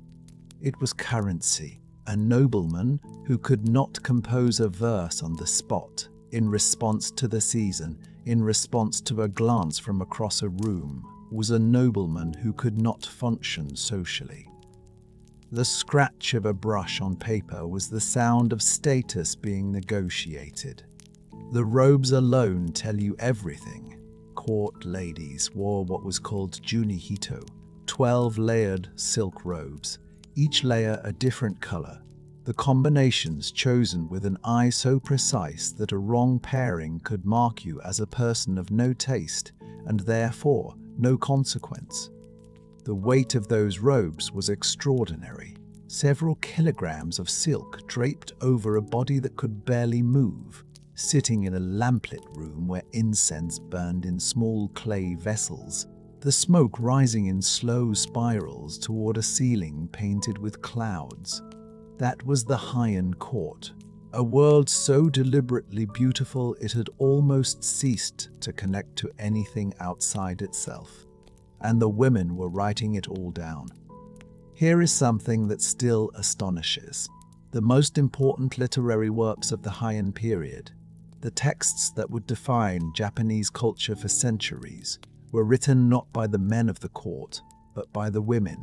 It was currency. A nobleman who could not compose a verse on the spot, in response to the season, in response to a glance from across a room, was a nobleman who could not function socially. The scratch of a brush on paper was the sound of status being negotiated. The robes alone tell you everything. court ladies wore what was called junihito, 12-layered silk robes, each layer a different color. The combinations chosen with an eye so precise that a wrong pairing could mark you as a person of no taste and therefore no consequence. The weight of those robes was extraordinary. Several kilograms of silk draped over a body that could barely move, sitting in a lamplit room where incense burned in small clay vessels, the smoke rising in slow spirals toward a ceiling painted with clouds. That was the Heian court, a world so deliberately beautiful it had almost ceased to connect to anything outside itself. And the women were writing it all down. Here is something that still astonishes. The most important literary works of the Heian period, the texts that would define Japanese culture for centuries, were written not by the men of the court, but by the women.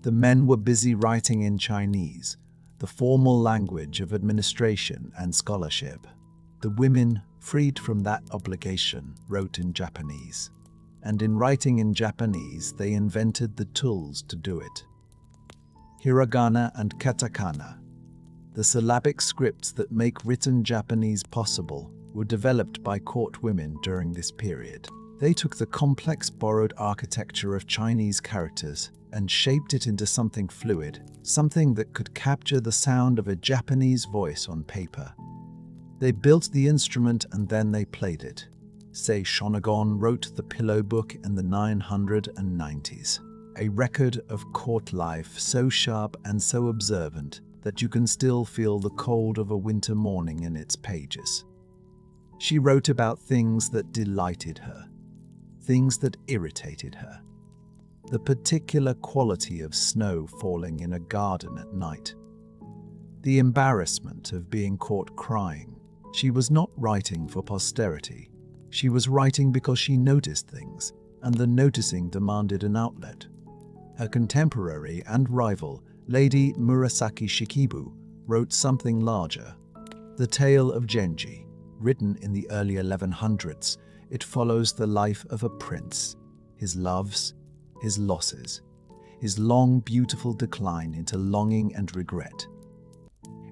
The men were busy writing in Chinese, the formal language of administration and scholarship. The women, freed from that obligation, wrote in Japanese. And in writing in Japanese, they invented the tools to do it. Hiragana and katakana, the syllabic scripts that make written Japanese possible, were developed by court women during this period. They took the complex borrowed architecture of Chinese characters and shaped it into something fluid, something that could capture the sound of a Japanese voice on paper. They built the instrument and then they played it. Sei Shonagon wrote the Pillow Book in the 990s, a record of court life so sharp and so observant that you can still feel the cold of a winter morning in its pages. She wrote about things that delighted her, things that irritated her. The particular quality of snow falling in a garden at night. The embarrassment of being caught crying. She was not writing for posterity. She was writing because she noticed things, and the noticing demanded an outlet. Her contemporary and rival, Lady Murasaki Shikibu, wrote something larger. The Tale of Genji, written in the early 1100s, it follows the life of a prince, his loves, his losses, his long, beautiful decline into longing and regret.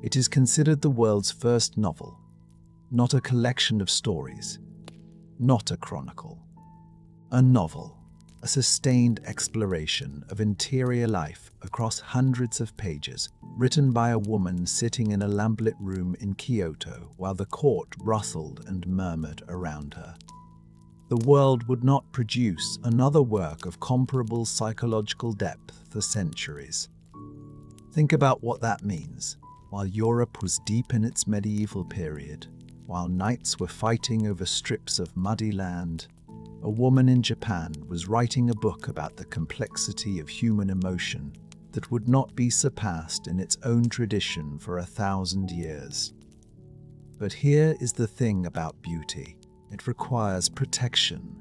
It is considered the world's first novel, not a collection of stories, not a chronicle. A novel, a sustained exploration of interior life across hundreds of pages, written by a woman sitting in a lamplit room in Kyoto while the court rustled and murmured around her. The world would not produce another work of comparable psychological depth for centuries. Think about what that means. While Europe was deep in its medieval period, while knights were fighting over strips of muddy land, a woman in Japan was writing a book about the complexity of human emotion that would not be surpassed in its own tradition for 1,000 years. But here is the thing about beauty. It requires protection,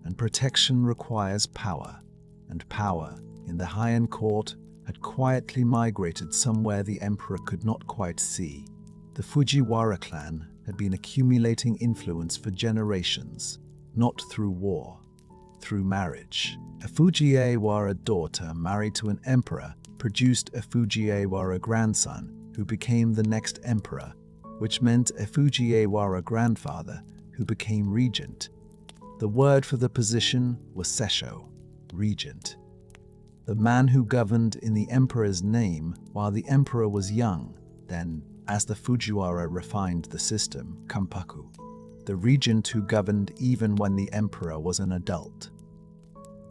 and protection requires power, and power, in the Heian court, had quietly migrated somewhere the emperor could not quite see. The Fujiwara clan had been accumulating influence for generations, not through war, through marriage. A Fujiwara daughter married to an emperor produced a Fujiwara grandson who became the next emperor, which meant a Fujiwara grandfather who became regent. The word for the position was sesho, regent. The man who governed in the emperor's name while the emperor was young, then, as the Fujiwara refined the system, kampaku. The regent who governed even when the emperor was an adult.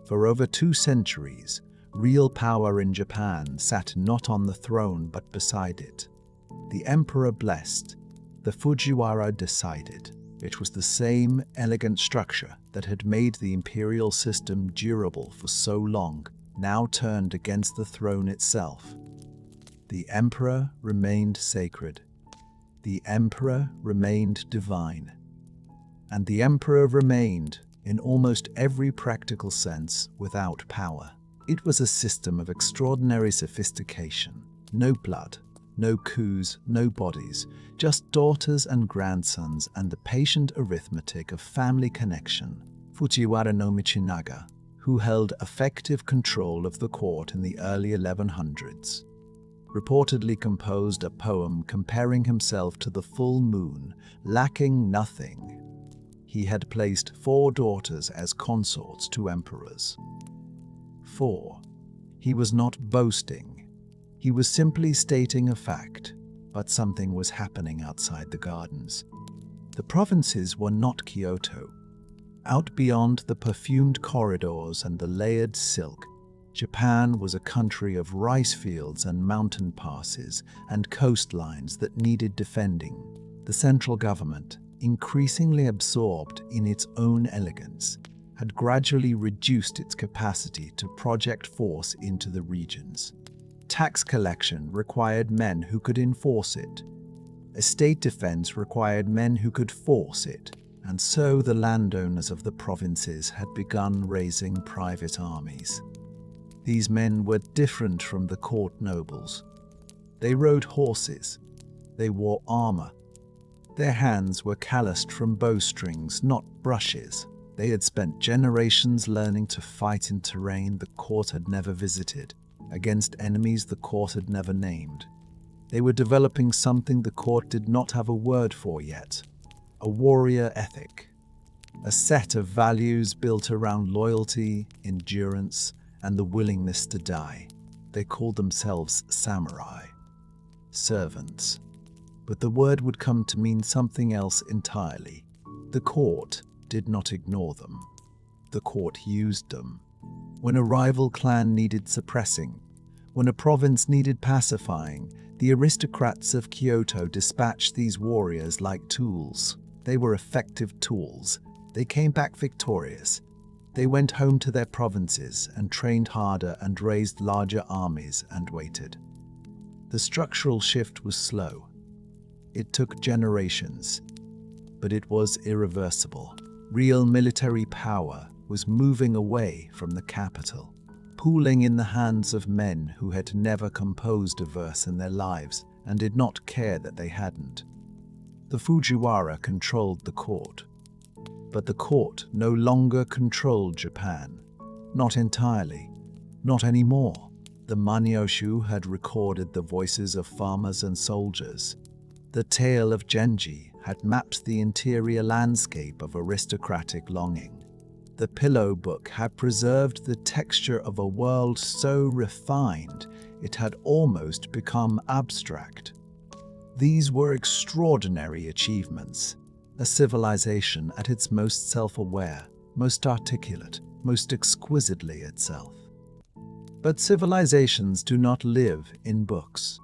For over 2 centuries, real power in Japan sat not on the throne but beside it. The emperor blessed, the Fujiwara decided. It was the same elegant structure that had made the imperial system durable for so long, now turned against the throne itself. The emperor remained sacred. The emperor remained divine. And the emperor remained, in almost every practical sense, without power. It was a system of extraordinary sophistication. No blood, No coups, no bodies, just daughters and grandsons and the patient arithmetic of family connection. Fujiwara no Michinaga, who held effective control of the court in the early 1100s, reportedly composed a poem comparing himself to the full moon, lacking nothing. He had placed 4 daughters as consorts to emperors. 4. He was not boasting. He was simply stating a fact, but something was happening outside the gardens. The provinces were not Kyoto. Out beyond the perfumed corridors and the layered silk, Japan was a country of rice fields and mountain passes and coastlines that needed defending. The central government, increasingly absorbed in its own elegance, had gradually reduced its capacity to project force into the regions. Tax collection required men who could enforce it. Estate defense required men who could force it, and so the landowners of the provinces had begun raising private armies. These men were different from the court nobles. They rode horses. They wore armor. Their hands were calloused from bowstrings, not brushes. They had spent generations learning to fight in terrain the court had never visited, against enemies the court had never named. They were developing something the court did not have a word for yet: a warrior ethic, a set of values built around loyalty, endurance, and the willingness to die. They called themselves samurai, servants. But the word would come to mean something else entirely. The court did not ignore them. The court used them. When a rival clan needed suppressing, when a province needed pacifying, the aristocrats of Kyoto dispatched these warriors like tools. They were effective tools. They came back victorious. They went home to their provinces and trained harder and raised larger armies and waited. The structural shift was slow. It took generations, but it was irreversible. Real military power was moving away from the capital, pooling in the hands of men who had never composed a verse in their lives and did not care that they hadn't. The Fujiwara controlled the court, but the court no longer controlled Japan. Not entirely, not anymore. The Manyoshu had recorded the voices of farmers and soldiers. The tale of Genji had mapped the interior landscape of aristocratic longing. The Pillow Book had preserved the texture of a world so refined it had almost become abstract. These were extraordinary achievements, a civilization at its most self-aware, most articulate, most exquisitely itself. But civilizations do not live in books.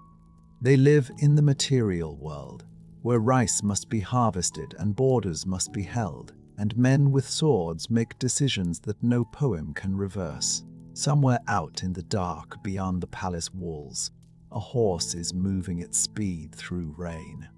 They live in the material world, where rice must be harvested and borders must be held, and men with swords make decisions that no poem can reverse. Somewhere out in the dark beyond the palace walls, a horse is moving at speed through rain.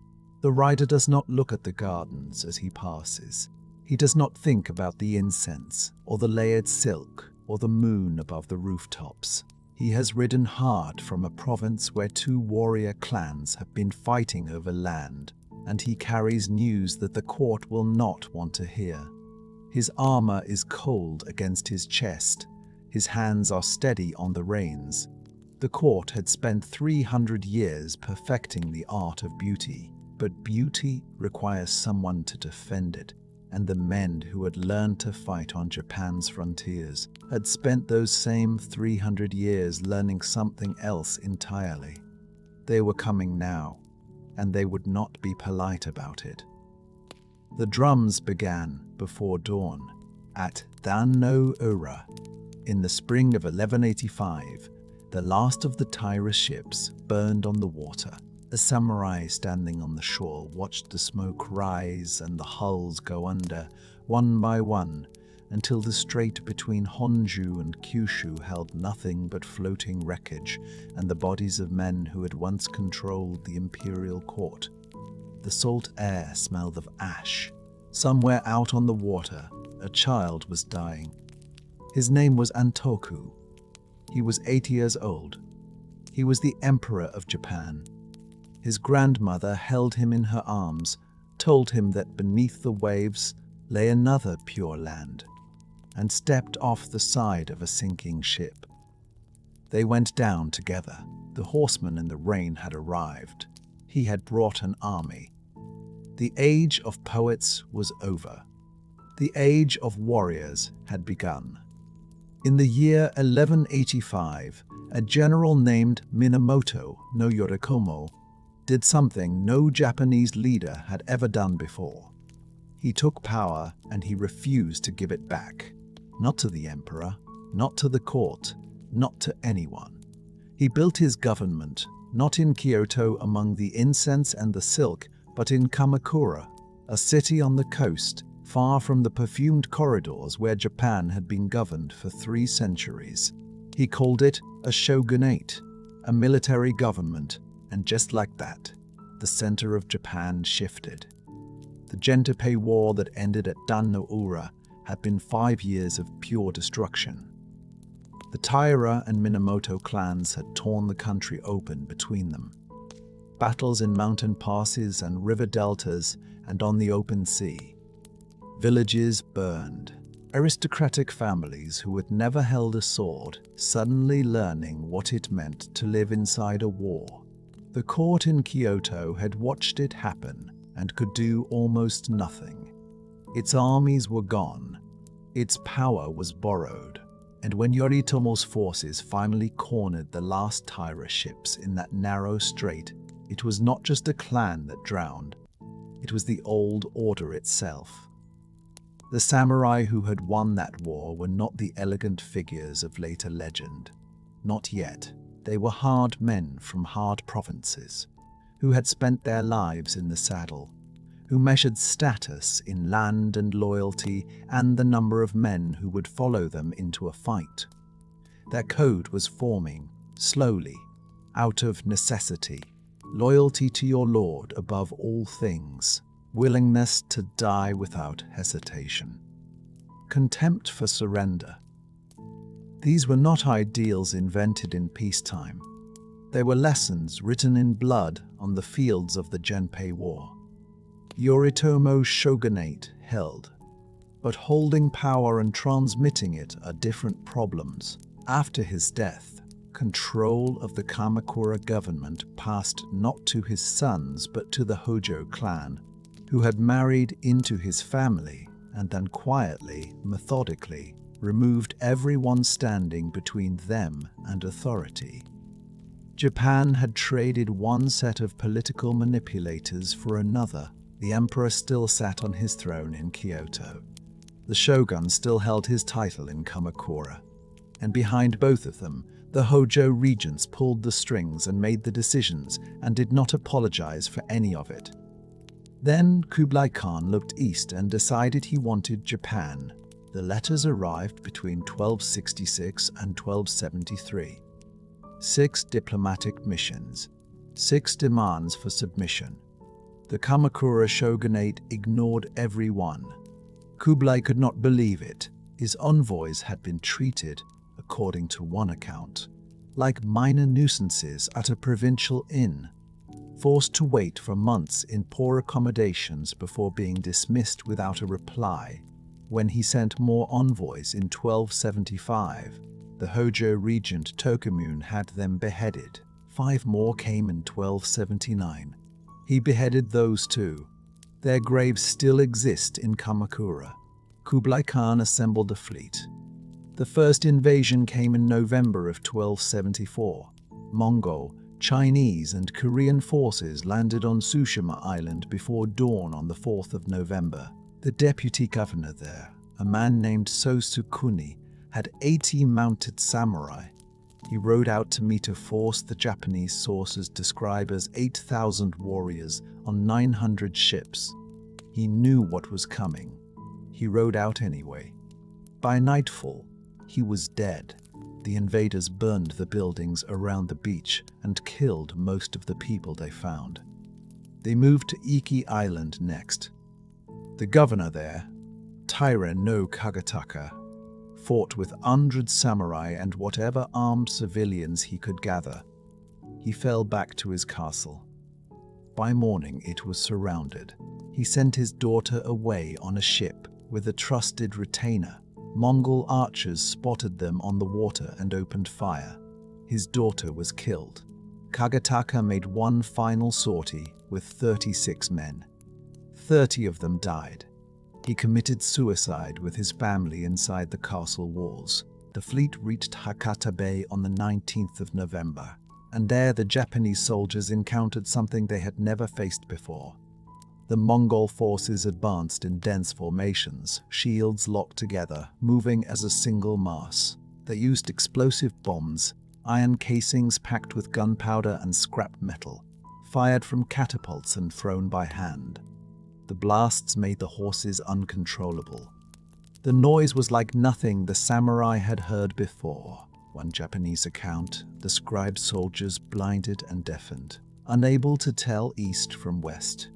The rider does not look at the gardens as he passes. He does not think about the incense, or the layered silk, or the moon above the rooftops. He has ridden hard from a province where 2 warrior clans have been fighting over land, and he carries news that the court will not want to hear. His armor is cold against his chest. His hands are steady on the reins. The court had spent 300 years perfecting the art of beauty, but beauty requires someone to defend it, and the men who had learned to fight on Japan's frontiers had spent those same 300 years learning something else entirely. They were coming now, and they would not be polite about it. The drums began before dawn at Dan no Ura. In the spring of 1185, the last of the Taira ships burned on the water. A samurai standing on the shore watched the smoke rise and the hulls go under, one by one, until the strait between Honju and Kyushu held nothing but floating wreckage and the bodies of men who had once controlled the imperial court. The salt air smelled of ash. Somewhere out on the water, a child was dying. His name was Antoku. He was 8 years old. He was the emperor of Japan. His grandmother held him in her arms, told him that beneath the waves lay another pure land, and stepped off the side of a sinking ship. They went down together. The horseman in the rain had arrived. He had brought an army. The age of poets was over. The age of warriors had begun. In the year 1185, a general named Minamoto no Yorikomo did something no Japanese leader had ever done before. He took power and he refused to give it back. Not to the emperor, not to the court, not to anyone. He built his government, not in Kyoto among the incense and the silk, but in Kamakura, a city on the coast, far from the perfumed corridors where Japan had been governed for 3 centuries. He called it a shogunate, a military government, and just like that, the center of Japan shifted. The Genpei War that ended at Dan no Ura had been 5 years of pure destruction. The Taira and Minamoto clans had torn the country open between them. Battles in mountain passes and river deltas and on the open sea. Villages burned. Aristocratic families who had never held a sword suddenly learning what it meant to live inside a war. The court in Kyoto had watched it happen and could do almost nothing. Its armies were gone. Its power was borrowed. And when Yoritomo's forces finally cornered the last Taira ships in that narrow strait, it was not just a clan that drowned. It was the old order itself. The samurai who had won that war were not the elegant figures of later legend. Not yet. They were hard men from hard provinces, who had spent their lives in the saddle, who measured status in land and loyalty and the number of men who would follow them into a fight. Their code was forming, slowly, out of necessity. Loyalty to your lord above all things. Willingness to die without hesitation. Contempt for surrender. These were not ideals invented in peacetime. They were lessons written in blood on the fields of the Genpei War. Yoritomo's shogunate held, but holding power and transmitting it are different problems. After his death, control of the Kamakura government passed not to his sons but to the Hojo clan, who had married into his family and then quietly, methodically, removed everyone standing between them and authority. Japan had traded one set of political manipulators for another. The emperor still sat on his throne in Kyoto. The shogun still held his title in Kamakura. And behind both of them, the Hojo regents pulled the strings and made the decisions and did not apologize for any of it. Then Kublai Khan looked east and decided he wanted Japan. The letters arrived between 1266 and 1273. 6 diplomatic missions, 6 demands for submission. The Kamakura shogunate ignored every one. Kublai could not believe it. His envoys had been treated, according to one account, like minor nuisances at a provincial inn, forced to wait for months in poor accommodations before being dismissed without a reply. When he sent more envoys in 1275, the Hojo regent Tokumun had them beheaded. 5 more came in 1279. He beheaded those too. Their graves still exist in Kamakura. Kublai Khan assembled a fleet. The first invasion came in November of 1274. Mongol, Chinese and Korean forces landed on Tsushima Island before dawn on the 4th of November. The deputy governor there, a man named Sosukuni, had 80 mounted samurai. He rode out to meet a force the Japanese sources describe as 8,000 warriors on 900 ships. He knew what was coming. He rode out anyway. By nightfall, he was dead. The invaders burned the buildings around the beach and killed most of the people they found. They moved to Iki Island next. The governor there, Taira no Kagetaka, fought with 100 samurai and whatever armed civilians he could gather. He fell back to his castle. By morning, it was surrounded. He sent his daughter away on a ship with a trusted retainer. Mongol archers spotted them on the water and opened fire. His daughter was killed. Kagetaka made one final sortie with 36 men. 30 of them died. He committed suicide with his family inside the castle walls. The fleet reached Hakata Bay on the 19th of November, and there the Japanese soldiers encountered something they had never faced before. The Mongol forces advanced in dense formations, shields locked together, moving as a single mass. They used explosive bombs, iron casings packed with gunpowder and scrap metal, fired from catapults and thrown by hand. The blasts made the horses uncontrollable. The noise was like nothing the samurai had heard before. One Japanese account described soldiers blinded and deafened, unable to tell east from west.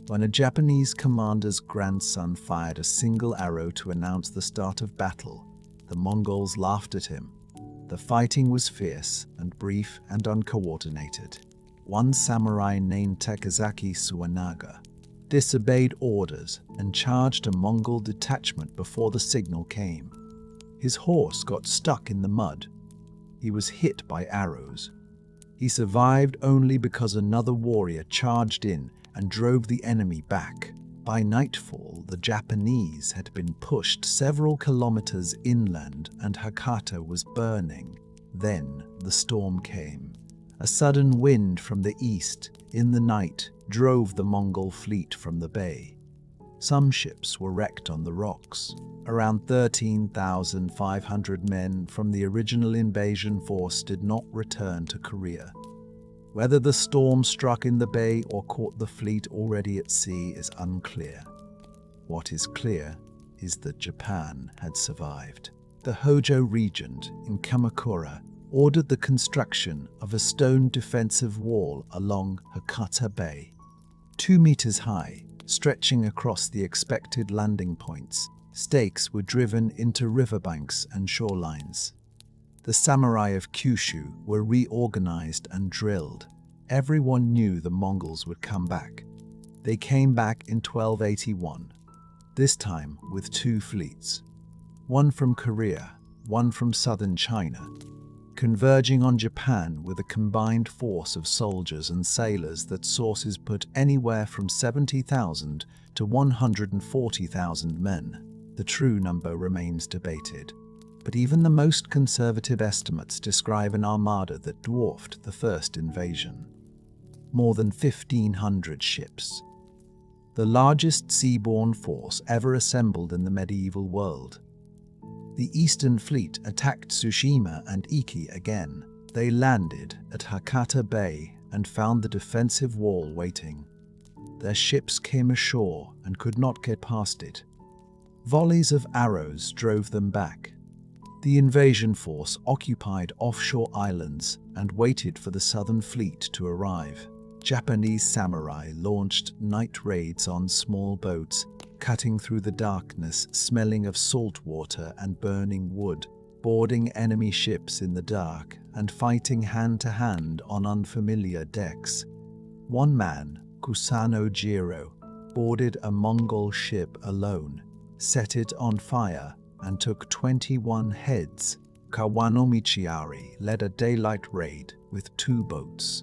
When a Japanese commander's grandson fired a single arrow to announce the start of battle, the Mongols laughed at him. The fighting was fierce and brief and uncoordinated. One samurai named Takazaki Suwanaga disobeyed orders and charged a Mongol detachment before the signal came. His horse got stuck in the mud. He was hit by arrows. He survived only because another warrior charged in and drove the enemy back. By nightfall, the Japanese had been pushed several kilometers inland and Hakata was burning. Then the storm came. A sudden wind from the east in the night drove the Mongol fleet from the bay. Some ships were wrecked on the rocks. Around 13,500 men from the original invasion force did not return to Korea. Whether the storm struck in the bay or caught the fleet already at sea is unclear. What is clear is that Japan had survived. The Hojo regent in Kamakura ordered the construction of a stone defensive wall along Hakata Bay, 2 meters high, stretching across the expected landing points. Stakes were driven into riverbanks and shorelines. The samurai of Kyushu were reorganized and drilled. Everyone knew the Mongols would come back. They came back in 1281, this time with 2 fleets, one from Korea, one from southern China, converging on Japan with a combined force of soldiers and sailors that sources put anywhere from 70,000 to 140,000 men. The true number remains debated, but even the most conservative estimates describe an armada that dwarfed the first invasion. More than 1,500 ships. The largest seaborne force ever assembled in the medieval world. The Eastern Fleet attacked Tsushima and Iki again. They landed at Hakata Bay and found the defensive wall waiting. Their ships came ashore and could not get past it. Volleys of arrows drove them back. The invasion force occupied offshore islands and waited for the southern fleet to arrive. Japanese samurai launched night raids on small boats, cutting through the darkness, smelling of salt water and burning wood, boarding enemy ships in the dark and fighting hand-to-hand on unfamiliar decks. One man, Kusano Jiro, boarded a Mongol ship alone, set it on fire, and took 21 heads. Kawano Michiari led a daylight raid with 2 boats.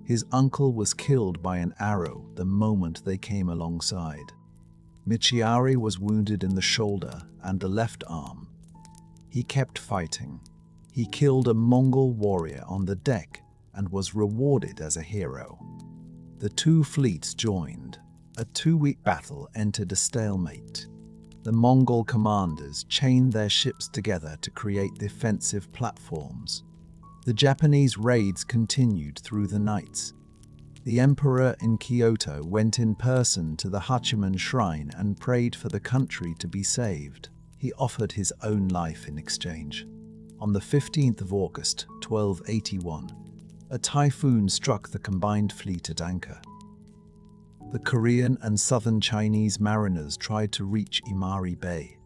His uncle was killed by an arrow the moment they came alongside. Michiari was wounded in the shoulder and the left arm. He kept fighting. He killed a Mongol warrior on the deck and was rewarded as a hero. The 2 fleets joined. A 2-week battle entered a stalemate. The Mongol commanders chained their ships together to create defensive platforms. The Japanese raids continued through the nights. The emperor in Kyoto went in person to the Hachiman shrine and prayed for the country to be saved. He offered his own life in exchange. On the 15th of August, 1281, a typhoon struck the combined fleet at anchor. The Korean and southern Chinese mariners tried to reach Imari Bay.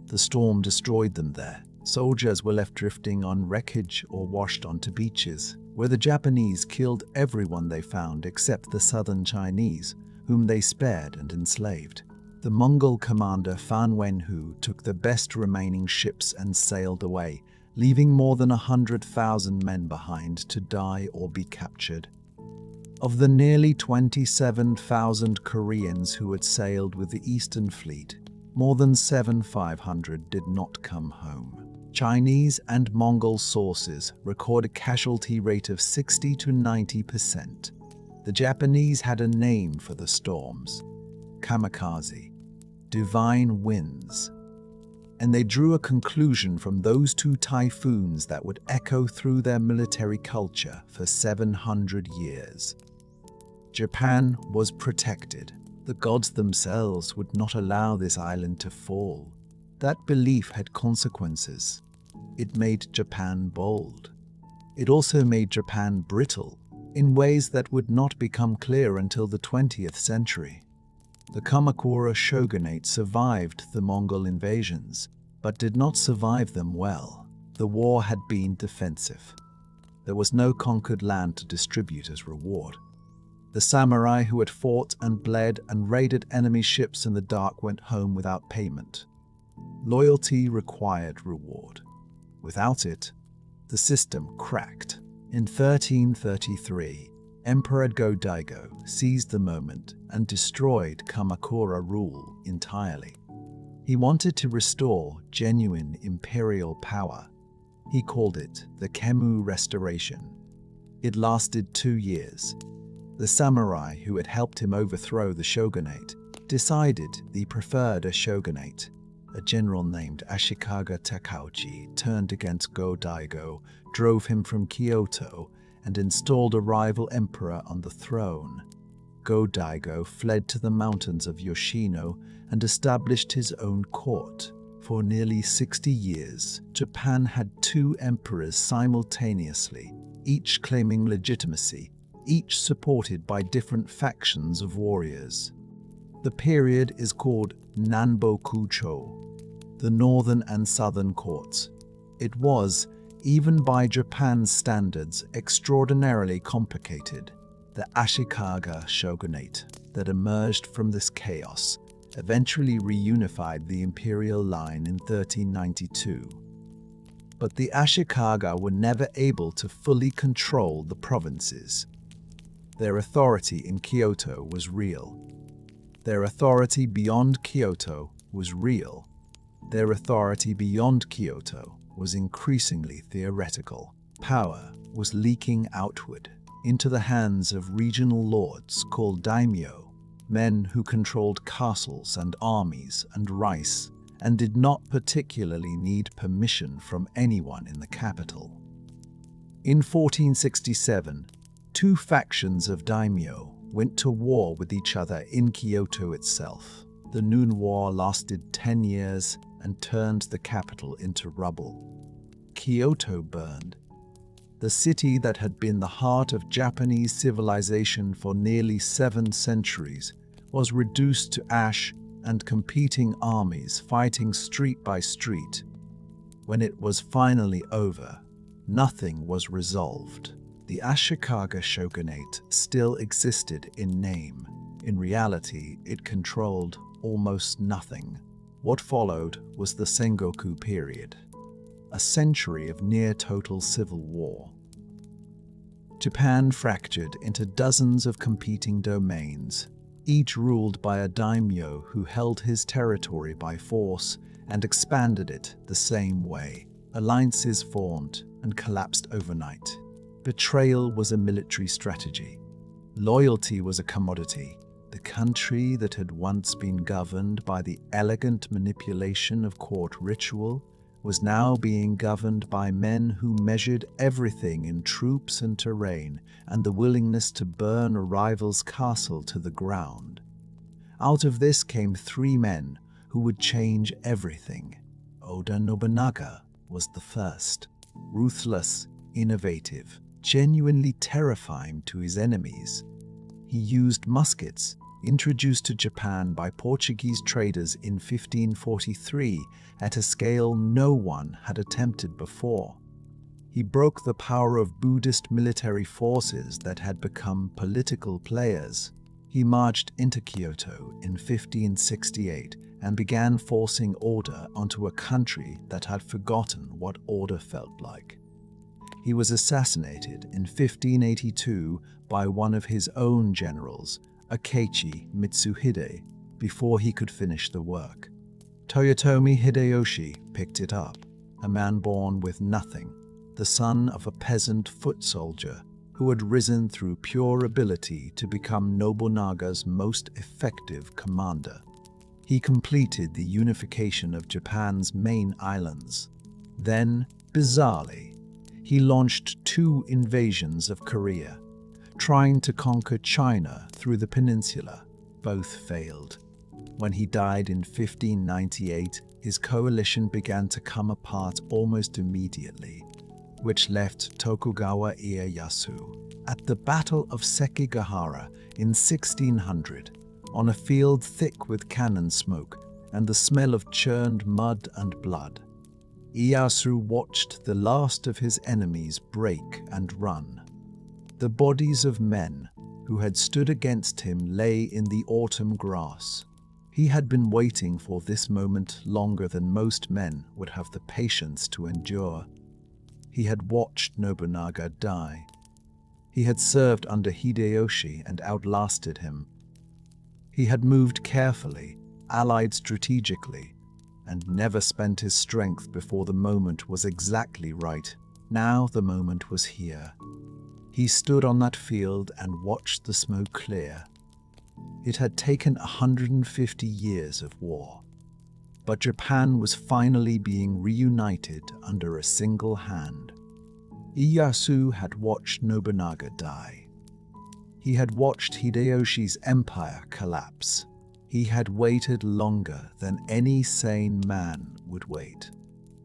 The storm destroyed them there. Soldiers were left drifting on wreckage or washed onto beaches. where the Japanese killed everyone they found except the southern Chinese, whom they spared and enslaved. The Mongol commander Fan Wenhu took the best remaining ships and sailed away, leaving more than 100,000 men behind to die or be captured. Of the nearly 27,000 Koreans who had sailed with the Eastern Fleet, more than 7,500 did not come home. Chinese and Mongol sources record a casualty rate of 60 to 90%. The Japanese had a name for the storms: kamikaze, divine winds. And they drew a conclusion from those two typhoons that would echo through their military culture for 700 years. Japan was protected. The gods themselves would not allow this island to fall. That belief had consequences. It made Japan bold. It also made Japan brittle in ways that would not become clear until the 20th century. The Kamakura shogunate survived the Mongol invasions, but did not survive them well. The war had been defensive. There was no conquered land to distribute as reward. The samurai who had fought and bled and raided enemy ships in the dark went home without payment. Loyalty required reward. Without it, the system cracked. In 1333, Emperor Go-Daigo seized the moment and destroyed Kamakura rule entirely. He wanted to restore genuine imperial power. He called it the Kemu Restoration. It lasted 2 years. The samurai who had helped him overthrow the shogunate decided they preferred a shogunate. A general named Ashikaga Takauji turned against Go-Daigo, drove him from Kyoto, and installed a rival emperor on the throne. Go-Daigo fled to the mountains of Yoshino and established his own court. For nearly 60 years, Japan had 2 emperors simultaneously, each claiming legitimacy, each supported by different factions of warriors. The period is called Nanbokucho, the northern and southern courts. It was, even by Japan's standards, extraordinarily complicated. The Ashikaga shogunate that emerged from this chaos eventually reunified the imperial line in 1392. But the Ashikaga were never able to fully control the provinces. Their authority in Kyoto was real. Their authority beyond Kyoto was real. Their authority beyond Kyoto was increasingly theoretical. Power was leaking outward into the hands of regional lords called daimyo, men who controlled castles and armies and rice and did not particularly need permission from anyone in the capital. In 1467, 2 factions of daimyo went to war with each other in Kyoto itself. The Noon War lasted 10 years and turned the capital into rubble. Kyoto burned. The city that had been the heart of Japanese civilization for nearly 7 centuries was reduced to ash and competing armies fighting street by street. When it was finally over, nothing was resolved. The Ashikaga shogunate still existed in name. In reality, it controlled almost nothing. What followed was the Sengoku period, a century of near-total civil war. Japan fractured into dozens of competing domains, each ruled by a daimyo who held his territory by force and expanded it the same way. Alliances formed and collapsed overnight. Betrayal was a military strategy. Loyalty was a commodity. The country that had once been governed by the elegant manipulation of court ritual was now being governed by men who measured everything in troops and terrain and the willingness to burn a rival's castle to the ground. Out of this came 3 men who would change everything. Oda Nobunaga was the first. Ruthless, innovative, genuinely terrifying to his enemies. He used muskets, introduced to Japan by Portuguese traders in 1543 at a scale no one had attempted before. He broke the power of Buddhist military forces that had become political players. He marched into Kyoto in 1568 and began forcing order onto a country that had forgotten what order felt like. He was assassinated in 1582 by one of his own generals, Akechi Mitsuhide, before he could finish the work. Toyotomi Hideyoshi picked it up, a man born with nothing, the son of a peasant foot soldier who had risen through pure ability to become Nobunaga's most effective commander. He completed the unification of Japan's main islands. Then, bizarrely, he launched 2 invasions of Korea, trying to conquer China through the peninsula. Both failed. When he died in 1598, his coalition began to come apart almost immediately, which left Tokugawa Ieyasu at the Battle of Sekigahara in 1600, on a field thick with cannon smoke and the smell of churned mud and blood. Ieyasu watched the last of his enemies break and run. The bodies of men who had stood against him lay in the autumn grass. He had been waiting for this moment longer than most men would have the patience to endure. He had watched Nobunaga die. He had served under Hideyoshi and outlasted him. He had moved carefully, allied strategically, and never spent his strength before the moment was exactly right. Now the moment was here. He stood on that field and watched the smoke clear. It had taken 150 years of war, but Japan was finally being reunited under a single hand. Ieyasu had watched Nobunaga die. He had watched Hideyoshi's empire collapse. He had waited longer than any sane man would wait.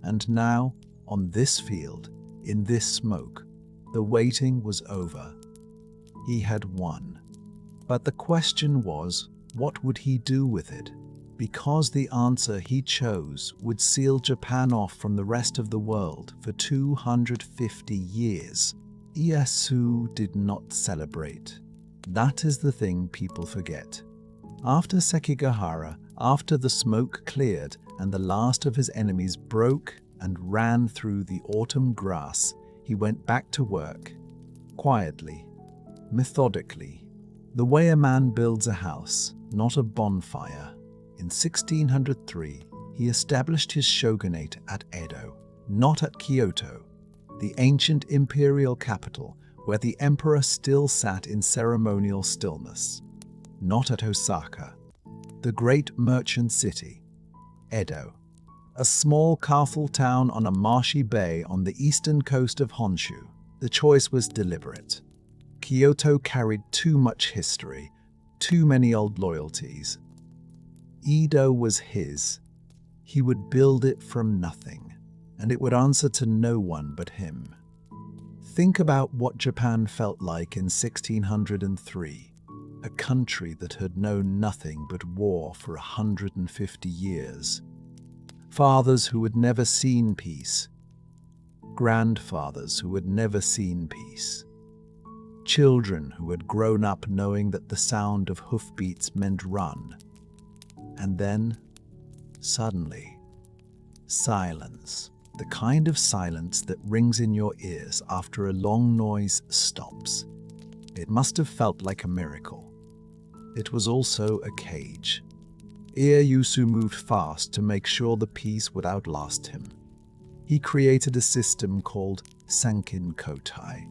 And now, on this field, in this smoke, the waiting was over. He had won. But the question was, what would he do with it? Because the answer he chose would seal Japan off from the rest of the world for 250 years. Ieyasu did not celebrate. That is the thing people forget. After Sekigahara, after the smoke cleared and the last of his enemies broke and ran through the autumn grass, he went back to work, quietly, methodically, the way a man builds a house, not a bonfire. In 1603, he established his shogunate at Edo, not at Kyoto, the ancient imperial capital where the emperor still sat in ceremonial stillness, not at Osaka, the great merchant city. Edo, a small castle town on a marshy bay on the eastern coast of Honshu. The choice was deliberate. Kyoto carried too much history, too many old loyalties. Edo was his. He would build it from nothing, and it would answer to no one but him. Think about what Japan felt like in 1603, a country that had known nothing but war for 150 years. Fathers who had never seen peace. Grandfathers who had never seen peace. Children who had grown up knowing that the sound of hoofbeats meant run. And then, suddenly, silence. The kind of silence that rings in your ears after a long noise stops. It must have felt like a miracle. It was also a cage. Ieyasu moved fast to make sure the peace would outlast him. He created a system called Sankin Kotai,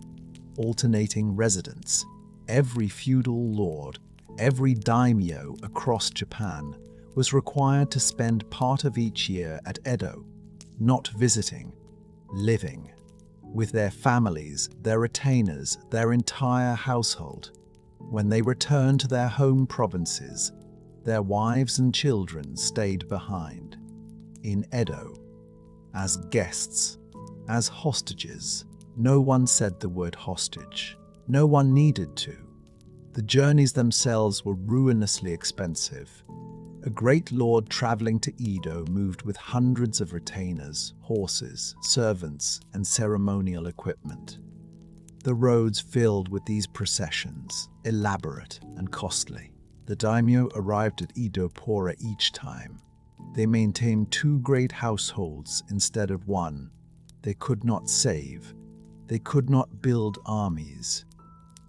alternating residence. Every feudal lord, every daimyo across Japan was required to spend part of each year at Edo, not visiting, living, with their families, their retainers, their entire household. When they returned to their home provinces, their wives and children stayed behind, in Edo, as guests, as hostages. No one said the word hostage. No one needed to. The journeys themselves were ruinously expensive. A great lord traveling to Edo moved with hundreds of retainers, horses, servants, and ceremonial equipment. The roads filled with these processions, elaborate and costly. The daimyo arrived at Edo poorer each time. They maintained two great households instead of one. They could not save. They could not build armies.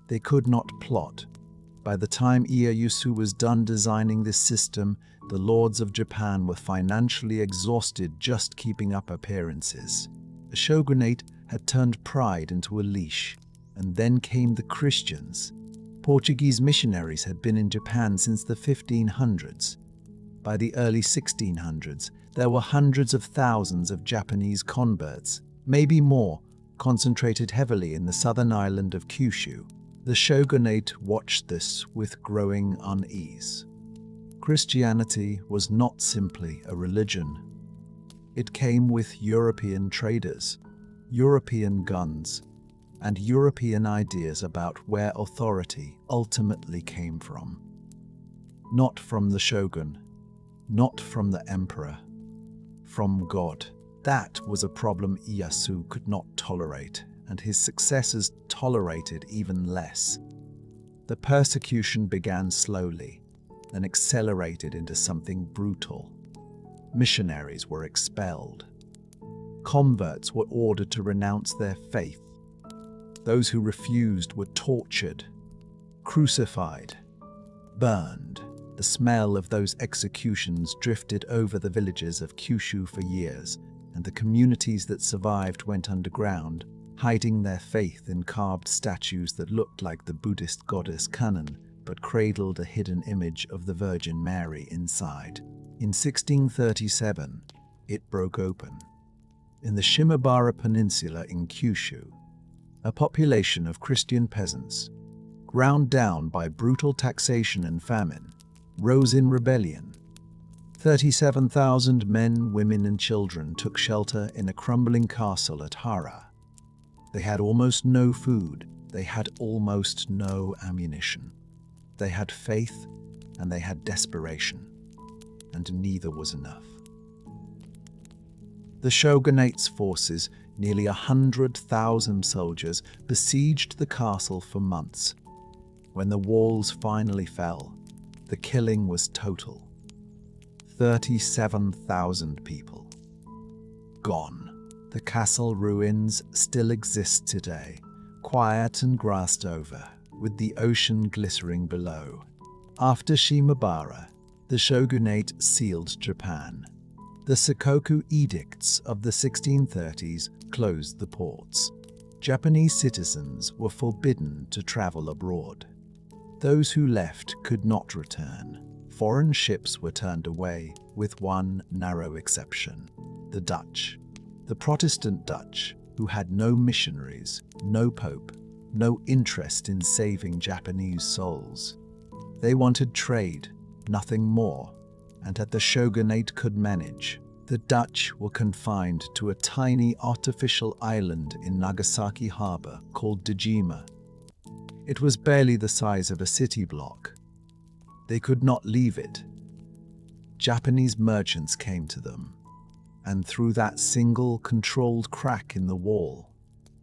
They could not plot. By the time Ieyasu was done designing this system, the lords of Japan were financially exhausted just keeping up appearances. The shogunate had turned pride into a leash, and then came the Christians. Portuguese missionaries had been in Japan since the 1500s. By the early 1600s, there were hundreds of thousands of Japanese converts, maybe more, concentrated heavily in the southern island of Kyushu. The shogunate watched this with growing unease. Christianity was not simply a religion. It came with European traders, European guns, and European ideas about where authority ultimately came from. Not from the shogun, not from the emperor, from God. That was a problem Ieyasu could not tolerate, and his successors tolerated even less. The persecution began slowly, then accelerated into something brutal. Missionaries were expelled. Converts were ordered to renounce their faith. Those who refused were tortured, crucified, burned. The smell of those executions drifted over the villages of Kyushu for years, and the communities that survived went underground, hiding their faith in carved statues that looked like the Buddhist goddess Kannon, but cradled a hidden image of the Virgin Mary inside. In 1637, it broke open. In the Shimabara Peninsula in Kyushu, a population of Christian peasants, ground down by brutal taxation and famine, rose in rebellion. 37,000 men, women, and children took shelter in a crumbling castle at Hara. They had almost no food. They had almost no ammunition. They had faith and they had desperation, and neither was enough. The shogunate's forces, nearly 100,000 soldiers, besieged the castle for months. When the walls finally fell, the killing was total. 37,000 people. Gone. The castle ruins still exist today, quiet and grassed over, with the ocean glittering below. After Shimabara, the shogunate sealed Japan. The Sakoku Edicts of the 1630s closed the ports. Japanese citizens were forbidden to travel abroad. Those who left could not return. Foreign ships were turned away, with one narrow exception: the Dutch. The Protestant Dutch, who had no missionaries, no pope, no interest in saving Japanese souls. They wanted trade, nothing more, and that the shogunate could manage. The Dutch were confined to a tiny artificial island in Nagasaki harbor called Dejima. It was barely the size of a city block. They could not leave it. Japanese merchants came to them, and through that single controlled crack in the wall,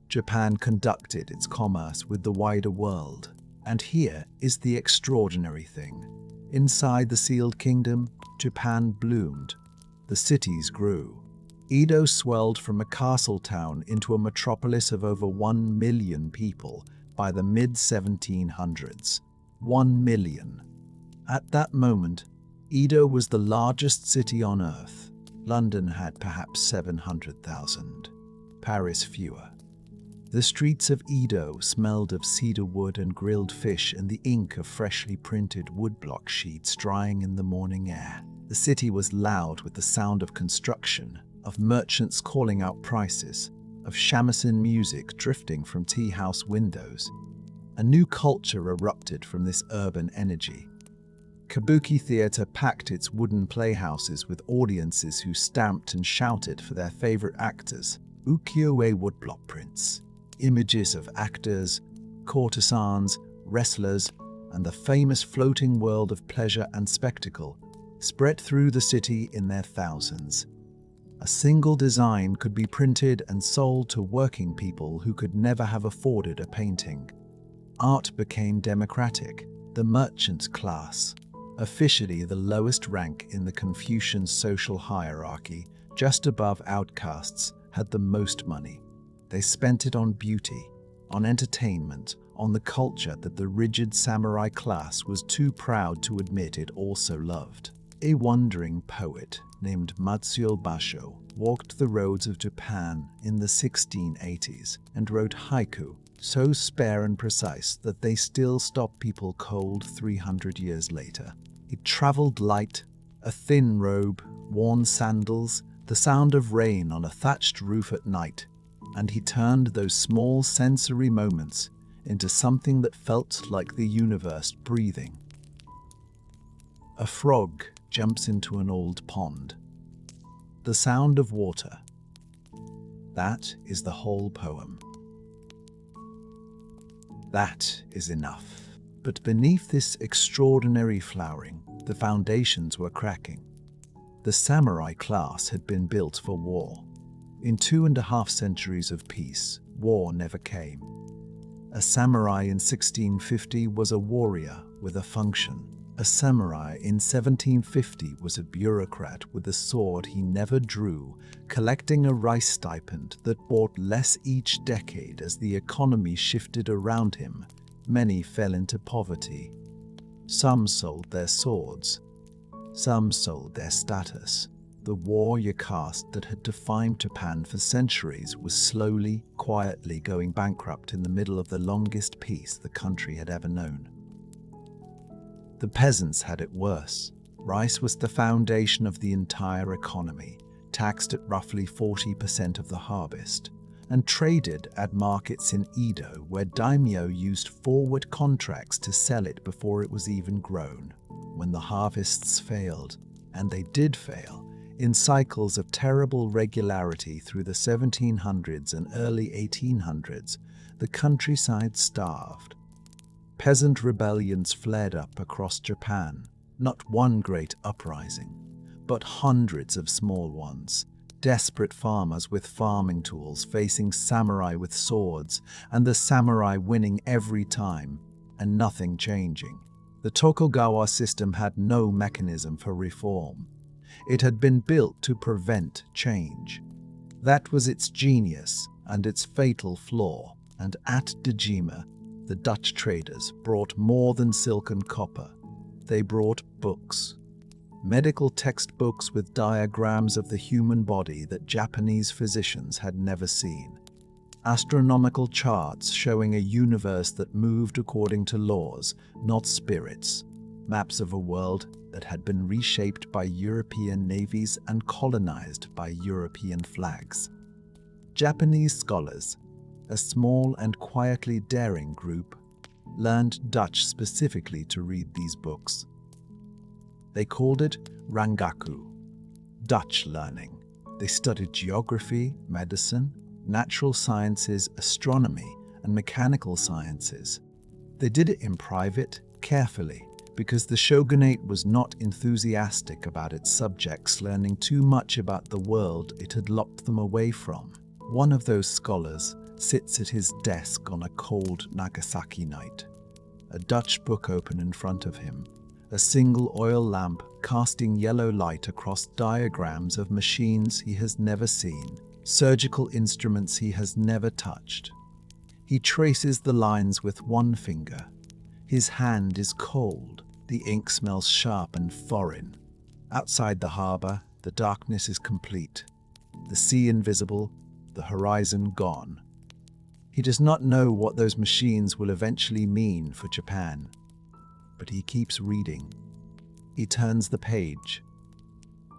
Japan conducted its commerce with the wider world. And here is the extraordinary thing. Inside the sealed kingdom, Japan bloomed. The cities grew. Edo swelled from a castle town into a metropolis of over 1 million people by the mid-1700s. 1 million. At that moment, Edo was the largest city on earth. London had perhaps 700,000. Paris fewer. The streets of Edo smelled of cedar wood and grilled fish and the ink of freshly printed woodblock sheets drying in the morning air. The city was loud with the sound of construction, of merchants calling out prices, of shamisen music drifting from tea house windows. A new culture erupted from this urban energy. Kabuki theater packed its wooden playhouses with audiences who stamped and shouted for their favorite actors. Ukiyo-e woodblock prints, images of actors, courtesans, wrestlers, and the famous floating world of pleasure and spectacle spread through the city in their thousands. A single design could be printed and sold to working people who could never have afforded a painting. Art became democratic, the merchant class, officially the lowest rank in the Confucian social hierarchy, just above outcasts, had the most money. They spent it on beauty, on entertainment, on the culture that the rigid samurai class was too proud to admit it also loved. A wandering poet named Matsuo Basho walked the roads of Japan in the 1680s and wrote haiku, so spare and precise that they still stop people cold 300 years later. He traveled light, a thin robe, worn sandals, the sound of rain on a thatched roof at night, and he turned those small sensory moments into something that felt like the universe breathing. A frog jumps into an old pond. The sound of water. That is the whole poem. That is enough. But beneath this extraordinary flowering, the foundations were cracking. The samurai class had been built for war. In 2.5 centuries of peace, war never came. A samurai in 1650 was a warrior with a function. A samurai in 1750 was a bureaucrat with a sword he never drew, collecting a rice stipend that bought less each decade as the economy shifted around him. Many fell into poverty. Some sold their swords. Some sold their status. The warrior caste that had defined Japan for centuries was slowly, quietly going bankrupt in the middle of the longest peace the country had ever known. The peasants had it worse. Rice was the foundation of the entire economy, taxed at roughly 40% of the harvest, and traded at markets in Edo where daimyo used forward contracts to sell it before it was even grown. When the harvests failed, and they did fail, in cycles of terrible regularity through the 1700s and early 1800s, the countryside starved. Peasant rebellions flared up across Japan, not one great uprising, but hundreds of small ones. Desperate farmers with farming tools facing samurai with swords, and the samurai winning every time, and nothing changing. The Tokugawa system had no mechanism for reform. It had been built to prevent change. That was its genius and its fatal flaw, and at Dejima, the Dutch traders brought more than silk and copper. They brought books. Medical textbooks with diagrams of the human body that Japanese physicians had never seen. Astronomical charts showing a universe that moved according to laws, not spirits. Maps of a world that had been reshaped by European navies and colonized by European flags. Japanese scholars, a small and quietly daring group, learned Dutch specifically to read these books. They called it Rangaku, Dutch learning. They studied geography, medicine, natural sciences, astronomy, and mechanical sciences. They did it in private, carefully, because the shogunate was not enthusiastic about its subjects learning too much about the world it had locked them away from. One of those scholars sits at his desk on a cold Nagasaki night, a Dutch book open in front of him, a single oil lamp casting yellow light across diagrams of machines he has never seen, surgical instruments he has never touched. He traces the lines with one finger. His hand is cold. The ink smells sharp and foreign. Outside the harbor, the darkness is complete. The sea invisible, the horizon gone. He does not know what those machines will eventually mean for Japan, but he keeps reading. He turns the page,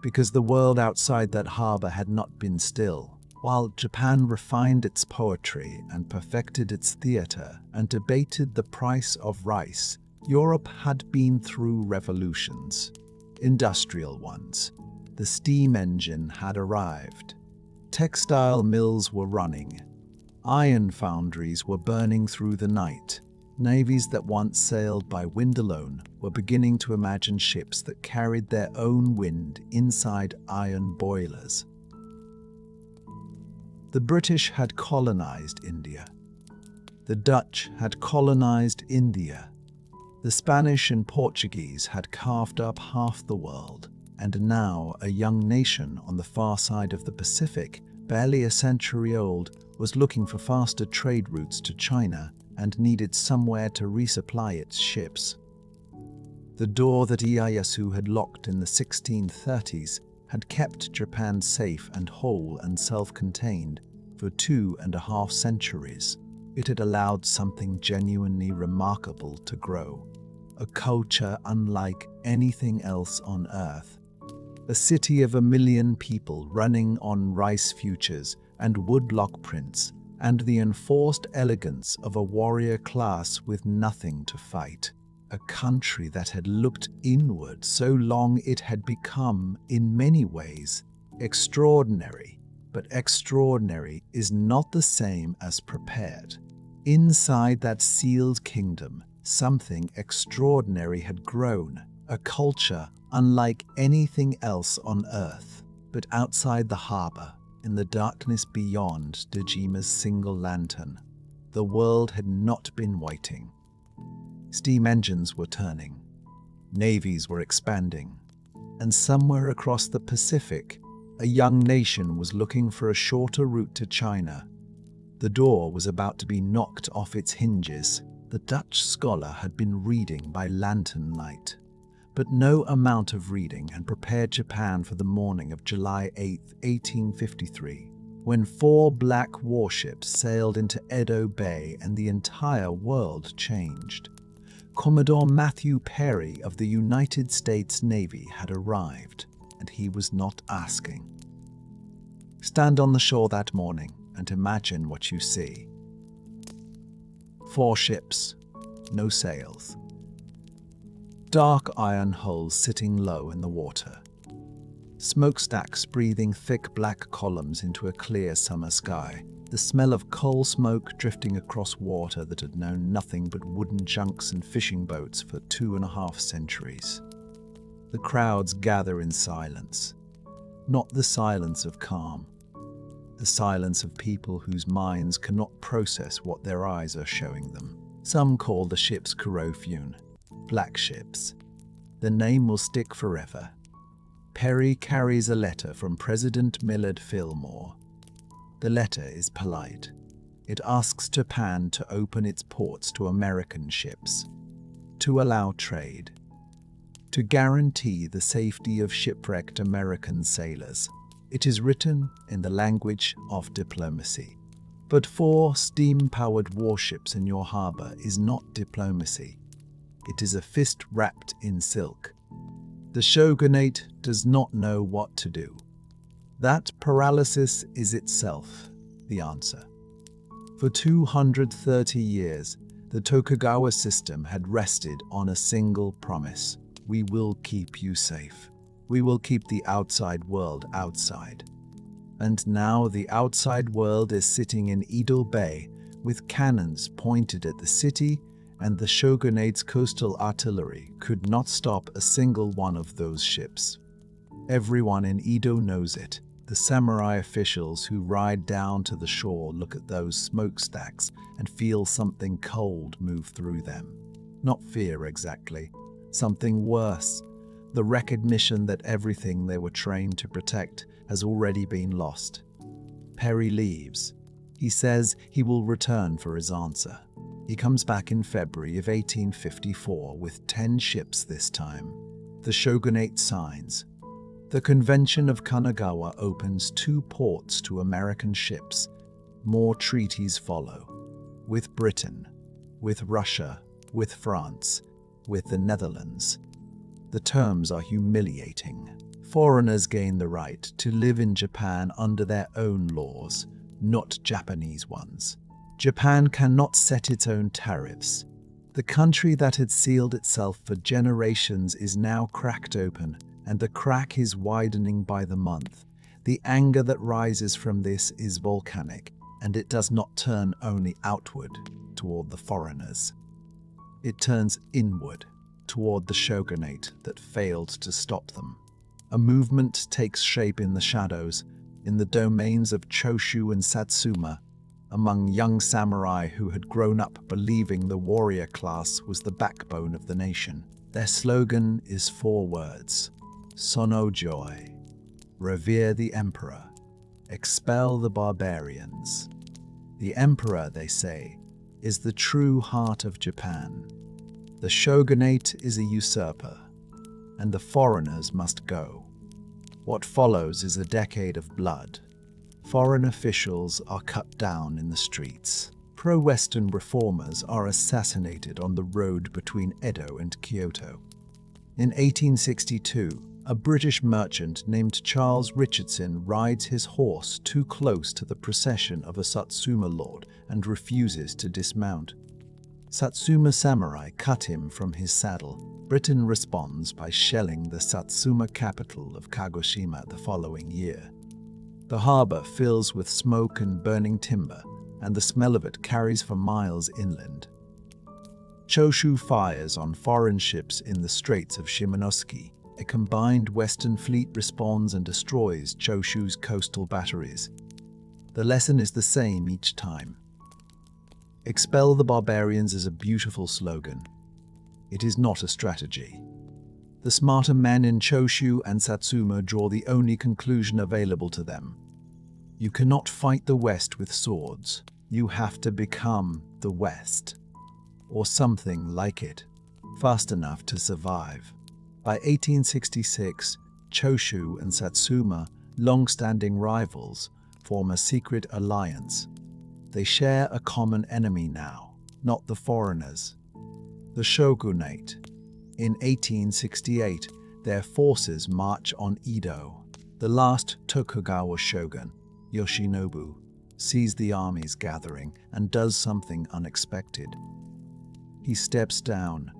because the world outside that harbor had not been still. While Japan refined its poetry and perfected its theater and debated the price of rice, Europe had been through revolutions, industrial ones. The steam engine had arrived. Textile mills were running. Iron foundries were burning through the night. Navies that once sailed by wind alone were beginning to imagine ships that carried their own wind inside iron boilers. The British had colonized India. The Dutch had colonized India. The Spanish and Portuguese had carved up half the world, and now a young nation on the far side of the Pacific, barely a century old, was looking for faster trade routes to China and needed somewhere to resupply its ships. The door that Ieyasu had locked in the 1630s had kept Japan safe and whole and self-contained for 2.5 centuries. It had allowed something genuinely remarkable to grow, a culture unlike anything else on Earth. A city of 1 million people running on rice futures and woodblock prints, and the enforced elegance of a warrior class with nothing to fight. A country that had looked inward so long it had become, in many ways, extraordinary. But extraordinary is not the same as prepared. Inside that sealed kingdom, something extraordinary had grown, a culture unlike anything else on Earth. But outside the harbor, in the darkness beyond Dejima's single lantern, the world had not been waiting. Steam engines were turning, navies were expanding, and somewhere across the Pacific, a young nation was looking for a shorter route to China. The door was about to be knocked off its hinges. The Dutch scholar had been reading by lantern light. But no amount of reading had prepared Japan for the morning of July 8, 1853, when 4 black warships sailed into Edo Bay and the entire world changed. Commodore Matthew Perry of the United States Navy had arrived, and he was not asking. Stand on the shore that morning and imagine what you see. 4 ships, no sails. Dark iron hulls sitting low in the water. Smokestacks breathing thick black columns into a clear summer sky. The smell of coal smoke drifting across water that had known nothing but wooden junks and fishing boats for 2.5 centuries. The crowds gather in silence. Not the silence of calm. The silence of people whose minds cannot process what their eyes are showing them. Some call the ships Kurofune, black ships. The name will stick forever. Perry carries a letter from President Millard Fillmore. The letter is polite. It asks Japan to open its ports to American ships, to allow trade, to guarantee the safety of shipwrecked American sailors. It is written in the language of diplomacy. But 4 steam-powered warships in your harbor is not diplomacy. It is a fist wrapped in silk. The shogunate does not know what to do. That paralysis is itself the answer. For 230 years, the Tokugawa system had rested on a single promise. We will keep you safe. We will keep the outside world outside. And now the outside world is sitting in Edo Bay with cannons pointed at the city, and the shogunate's coastal artillery could not stop a single one of those ships. Everyone in Edo knows it. The samurai officials who ride down to the shore look at those smokestacks and feel something cold move through them. Not fear exactly, something worse. The recognition that everything they were trained to protect has already been lost. Perry leaves. He says he will return for his answer. He comes back in February of 1854 with 10 ships this time. The shogunate signs. The Convention of Kanagawa opens 2 ports to American ships. More treaties follow. With Britain, with Russia, with France, with the Netherlands. The terms are humiliating. Foreigners gain the right to live in Japan under their own laws, not Japanese ones. Japan cannot set its own tariffs. The country that had sealed itself for generations is now cracked open, and the crack is widening by the month. The anger that rises from this is volcanic, and it does not turn only outward toward the foreigners. It turns inward, toward the shogunate that failed to stop them. A movement takes shape in the shadows, in the domains of Choshu and Satsuma, among young samurai who had grown up believing the warrior class was the backbone of the nation. Their slogan is 4 words: Sono Joy, revere the emperor, expel the barbarians. The emperor, they say, is the true heart of Japan. The shogunate is a usurper, and the foreigners must go. What follows is a decade of blood. Foreign officials are cut down in the streets. Pro-Western reformers are assassinated on the road between Edo and Kyoto. In 1862, a British merchant named Charles Richardson rides his horse too close to the procession of a Satsuma lord and refuses to dismount. Satsuma samurai cut him from his saddle. Britain responds by shelling the Satsuma capital of Kagoshima the following year. The harbor fills with smoke and burning timber, and the smell of it carries for miles inland. Choshu fires on foreign ships in the Straits of Shimonoseki. A combined Western fleet responds and destroys Choshu's coastal batteries. The lesson is the same each time. Expel the barbarians is a beautiful slogan. It is not a strategy. The smarter men in Choshu and Satsuma draw the only conclusion available to them. You cannot fight the West with swords. You have to become the West, or something like it, fast enough to survive. By 1866, Choshu and Satsuma, long-standing rivals, form a secret alliance. They share a common enemy now, not the foreigners, the shogunate. In 1868, their forces march on Edo. The last Tokugawa shogun, Yoshinobu, sees the armies gathering and does something unexpected. He steps down.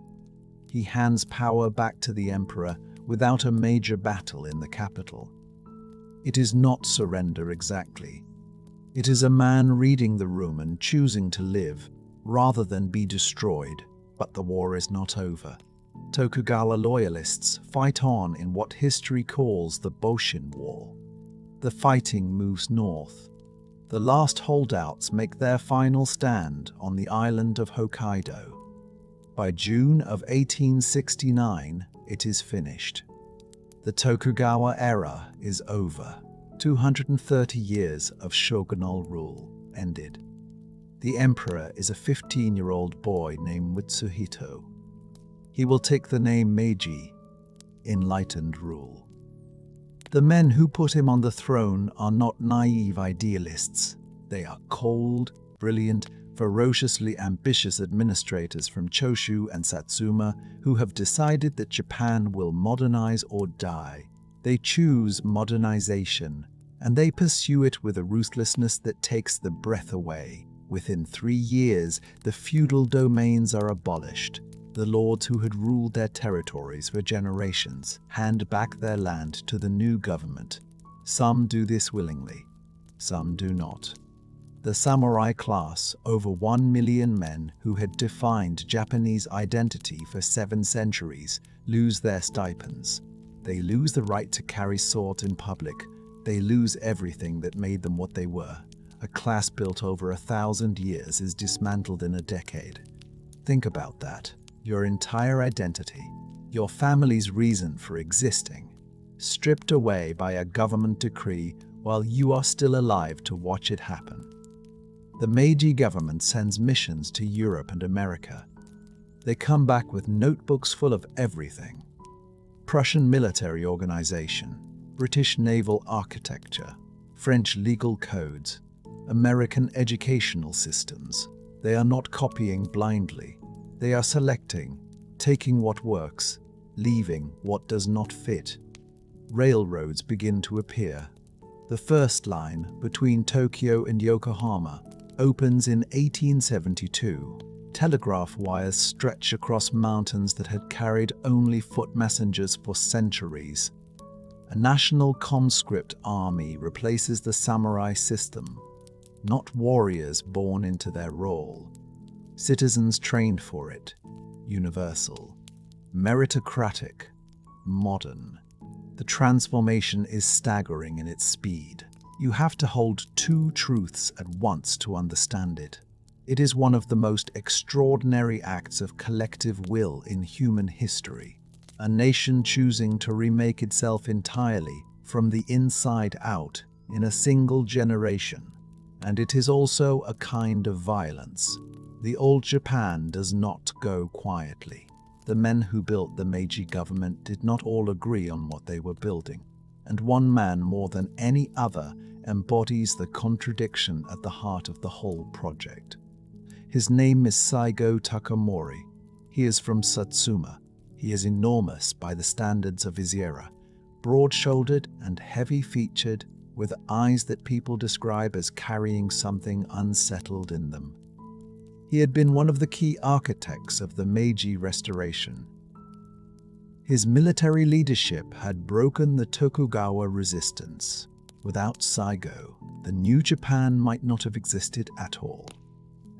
He hands power back to the emperor without a major battle in the capital. It is not surrender exactly. It is a man reading the room and choosing to live rather than be destroyed. But the war is not over. Tokugawa loyalists fight on in what history calls the Boshin War. The fighting moves north. The last holdouts make their final stand on the island of Hokkaido. By June of 1869, it is finished. The Tokugawa era is over. 230 years of shogunal rule ended. The emperor is a 15-year-old boy named Mitsuhito. He will take the name Meiji, enlightened rule. The men who put him on the throne are not naive idealists. They are cold, brilliant, ferociously ambitious administrators from Choshu and Satsuma who have decided that Japan will modernize or die. They choose modernization, and they pursue it with a ruthlessness that takes the breath away. Within 3 years, the feudal domains are abolished. The lords who had ruled their territories for generations hand back their land to the new government. Some do this willingly, some do not. The samurai class, over 1 million men who had defined Japanese identity for 7 centuries, lose their stipends. They lose the right to carry swords in public. They lose everything that made them what they were. A class built over 1,000 years is dismantled in a decade. Think about that. Your entire identity, your family's reason for existing, stripped away by a government decree while you are still alive to watch it happen. The Meiji government sends missions to Europe and America. They come back with notebooks full of everything. Prussian military organization, British naval architecture, French legal codes, American educational systems. They are not copying blindly. They are selecting, taking what works, leaving what does not fit. Railroads begin to appear. The first line between Tokyo and Yokohama opens in 1872. Telegraph wires stretch across mountains that had carried only foot messengers for centuries. A national conscript army replaces the samurai system. Not warriors born into their role. Citizens trained for it. universal, meritocratic, modern. The transformation is staggering in its speed. You have to hold two truths at once to understand it. It is one of the most extraordinary acts of collective will in human history. A nation choosing to remake itself entirely from the inside out in a single generation. And it is also a kind of violence. The old Japan does not go quietly. The men who built the Meiji government did not all agree on what they were building, and one man more than any other embodies the contradiction at the heart of the whole project. His name is Saigo Takamori. He is from Satsuma. He is enormous by the standards of his era, broad-shouldered and heavy-featured, with eyes that people describe as carrying something unsettled in them. He had been one of the key architects of the Meiji Restoration. His military leadership had broken the Tokugawa resistance. Without Saigo, the new Japan might not have existed at all.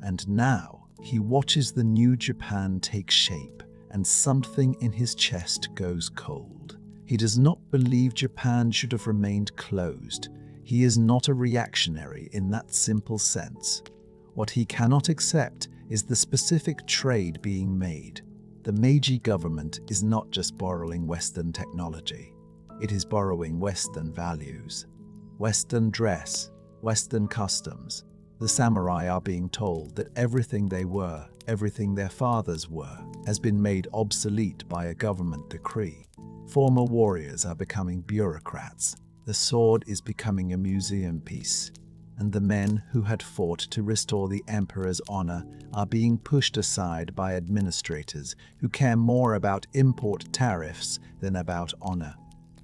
And now, he watches the new Japan take shape, and something in his chest goes cold. He does not believe Japan should have remained closed. He is not a reactionary in that simple sense. What he cannot accept is the specific trade being made. The Meiji government is not just borrowing Western technology. It is borrowing Western values. Western dress, Western customs. The samurai are being told that everything they were, everything their fathers were, has been made obsolete by a government decree. Former warriors are becoming bureaucrats. The sword is becoming a museum piece. And the men who had fought to restore the emperor's honor are being pushed aside by administrators who care more about import tariffs than about honor.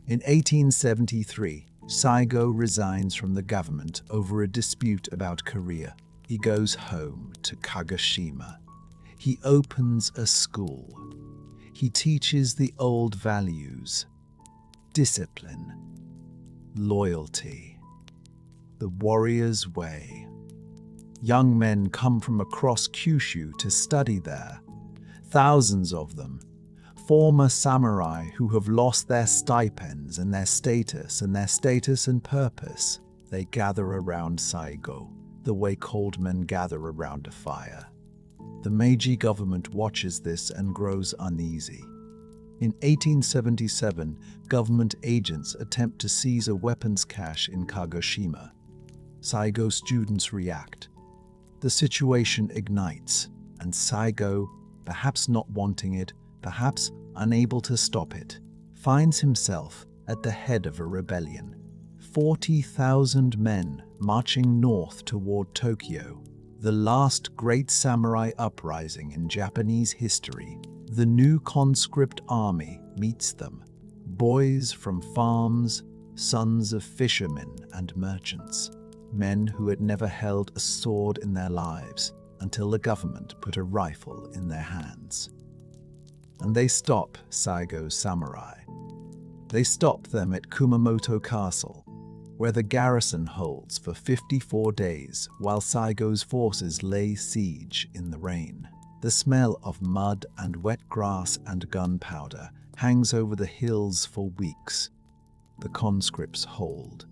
In 1873, Saigo resigns from the government over a dispute about Korea. He goes home to Kagoshima. He opens a school. He teaches the old values: discipline, loyalty, the warrior's way. Young men come from across Kyushu to study there. Thousands of them. Former samurai who have lost their stipends and their status and purpose. They gather around Saigo, the way cold men gather around a fire. The Meiji government watches this and grows uneasy. In 1877, government agents attempt to seize a weapons cache in Kagoshima. Saigo students react. The situation ignites, and Saigo, perhaps not wanting it, perhaps unable to stop it, finds himself at the head of a rebellion. 40,000 men marching north toward Tokyo, the last great samurai uprising in Japanese history. The new conscript army meets them. Boys from farms, sons of fishermen and merchants. Men who had never held a sword in their lives until the government put a rifle in their hands. And they stop Saigo's samurai. They stop them at Kumamoto Castle, where the garrison holds for 54 days while Saigo's forces lay siege in the rain. The smell of mud and wet grass and gunpowder hangs over the hills for weeks. The conscripts hold.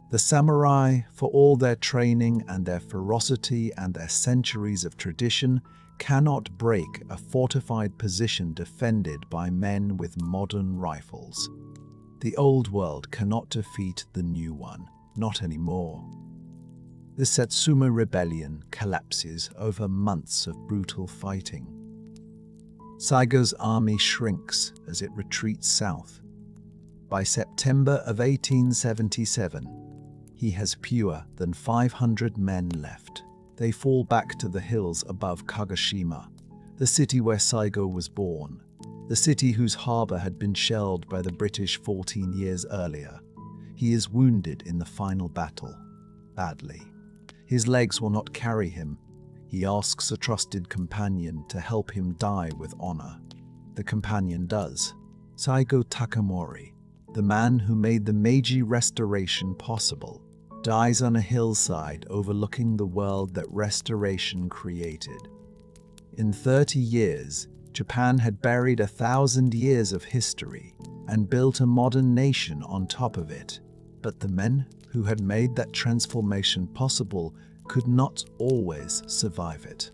The samurai, for all their training and their ferocity and their centuries of tradition, cannot break a fortified position defended by men with modern rifles. The old world cannot defeat the new one, not anymore. The Satsuma Rebellion collapses over months of brutal fighting. Saigo's army shrinks as it retreats south. By September of 1877, he has fewer than 500 men left. They fall back to the hills above Kagoshima, the city where Saigo was born, the city whose harbor had been shelled by the British 14 years earlier. He is wounded in the final battle, badly. His legs will not carry him. He asks a trusted companion to help him die with honor. The companion does. Saigo Takamori, the man who made the Meiji Restoration possible, dies on a hillside overlooking the world that Restoration created. In 30 years, Japan had buried 1,000 years of history and built a modern nation on top of it. But the men who had made that transformation possible could not always survive it.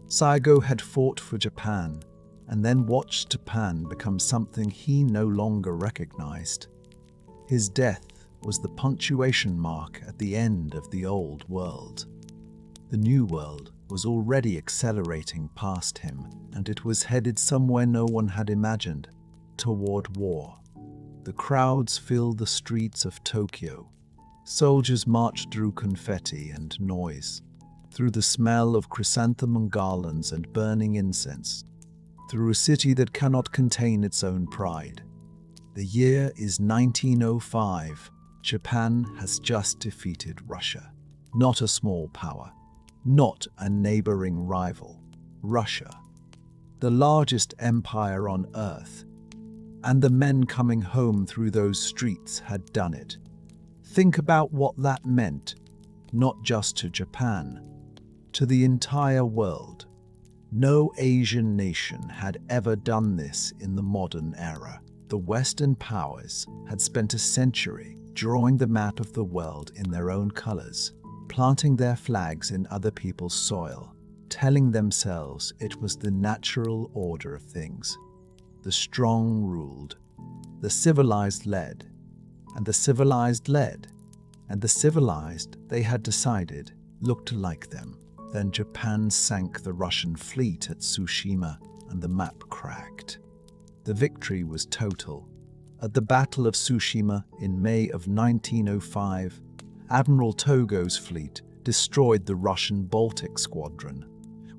Saigo had fought for Japan and then watched Japan become something he no longer recognized. His death was the punctuation mark at the end of the old world. The new world was already accelerating past him, and it was headed somewhere no one had imagined, toward war. The crowds filled the streets of Tokyo. Soldiers marched through confetti and noise, through the smell of chrysanthemum garlands and burning incense, through a city that cannot contain its own pride. The year is 1905. Japan has just defeated Russia. Not a small power, not a neighboring rival. Russia, the largest empire on earth. And the men coming home through those streets had done it. Think about what that meant, not just to Japan, to the entire world. No Asian nation had ever done this in the modern era. The Western powers had spent a century drawing the map of the world in their own colors, planting their flags in other people's soil, telling themselves it was the natural order of things. The strong ruled, the civilized led, and the civilized led, and the civilized, they had decided, looked like them. Then Japan sank the Russian fleet at Tsushima and the map cracked. The victory was total. At the Battle of Tsushima in May of 1905, Admiral Togo's fleet destroyed the Russian Baltic Squadron,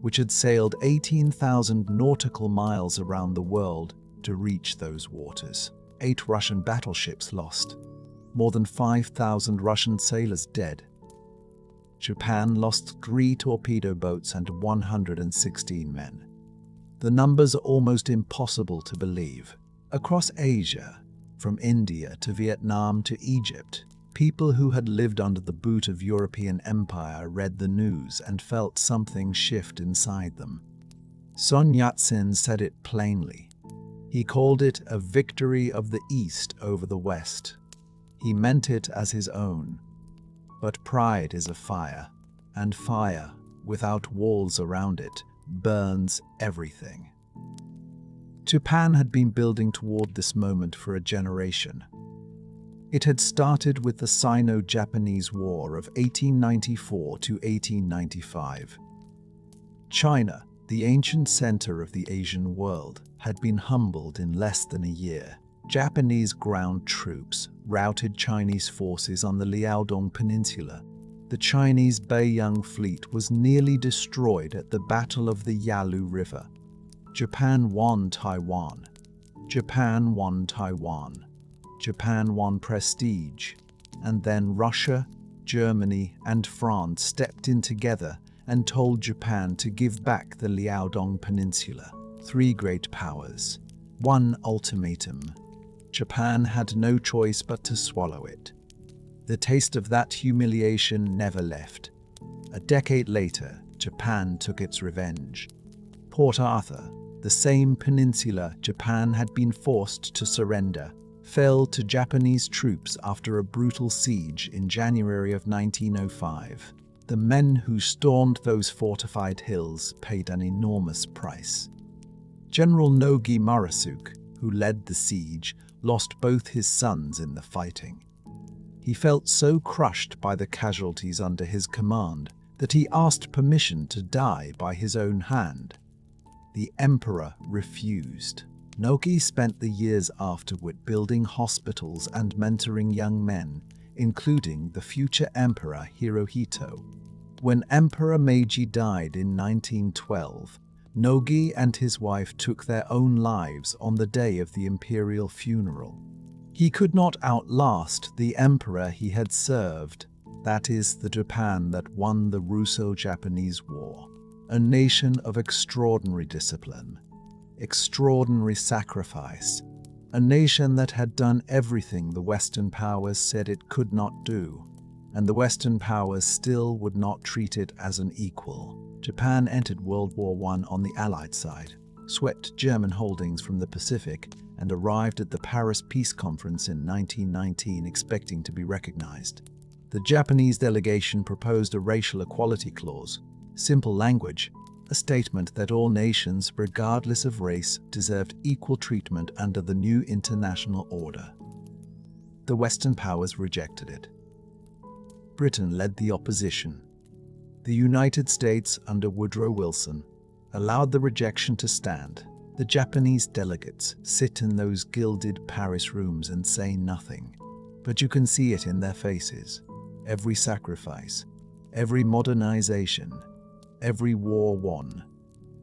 which had sailed 18,000 nautical miles around the world to reach those waters. 8 Russian battleships lost, more than 5,000 Russian sailors dead. Japan lost 3 torpedo boats and 116 men. The numbers are almost impossible to believe. Across Asia, from India to Vietnam to Egypt, people who had lived under the boot of European empire read the news and felt something shift inside them. Sun Yat-sen said it plainly. He called it a victory of the East over the West. He meant it as his own. But pride is a fire, and fire, without walls around it, burns everything. Japan had been building toward this moment for a generation. It had started with the Sino-Japanese War of 1894 to 1895. China, the ancient center of the Asian world, had been humbled in less than a year. Japanese ground troops routed Chinese forces on the Liaodong Peninsula. The Chinese Beiyang fleet was nearly destroyed at the Battle of the Yalu River. Japan won Taiwan. Japan won Taiwan. Japan won prestige. And then Russia, Germany, and France stepped in together and told Japan to give back the Liaodong Peninsula. 3 great powers. 1 ultimatum. Japan had no choice but to swallow it. The taste of that humiliation never left. A decade later, Japan took its revenge. Port Arthur, the same peninsula Japan had been forced to surrender, fell to Japanese troops after a brutal siege in January of 1905. The men who stormed those fortified hills paid an enormous price. General Nogi Murasuke, who led the siege, lost both his sons in the fighting. He felt so crushed by the casualties under his command that he asked permission to die by his own hand. The emperor refused. Nogi spent the years afterward building hospitals and mentoring young men, including the future emperor Hirohito. When Emperor Meiji died in 1912, Nogi and his wife took their own lives on the day of the imperial funeral. He could not outlast the emperor he had served, that is, the Japan that won the Russo-Japanese War, a nation of extraordinary discipline, extraordinary sacrifice, a nation that had done everything the Western powers said it could not do, and the Western powers still would not treat it as an equal. Japan entered World War I on the Allied side. swept German holdings from the Pacific and arrived at the Paris Peace Conference in 1919 expecting to be recognized. The Japanese delegation proposed a racial equality clause, simple language, a statement that all nations, regardless of race, deserved equal treatment under the new international order. The Western powers rejected it. Britain led the opposition. The United States, under Woodrow Wilson, allowed the rejection to stand. The Japanese delegates sit in those gilded Paris rooms and say nothing, but you can see it in their faces. Every sacrifice, every modernization, every war won,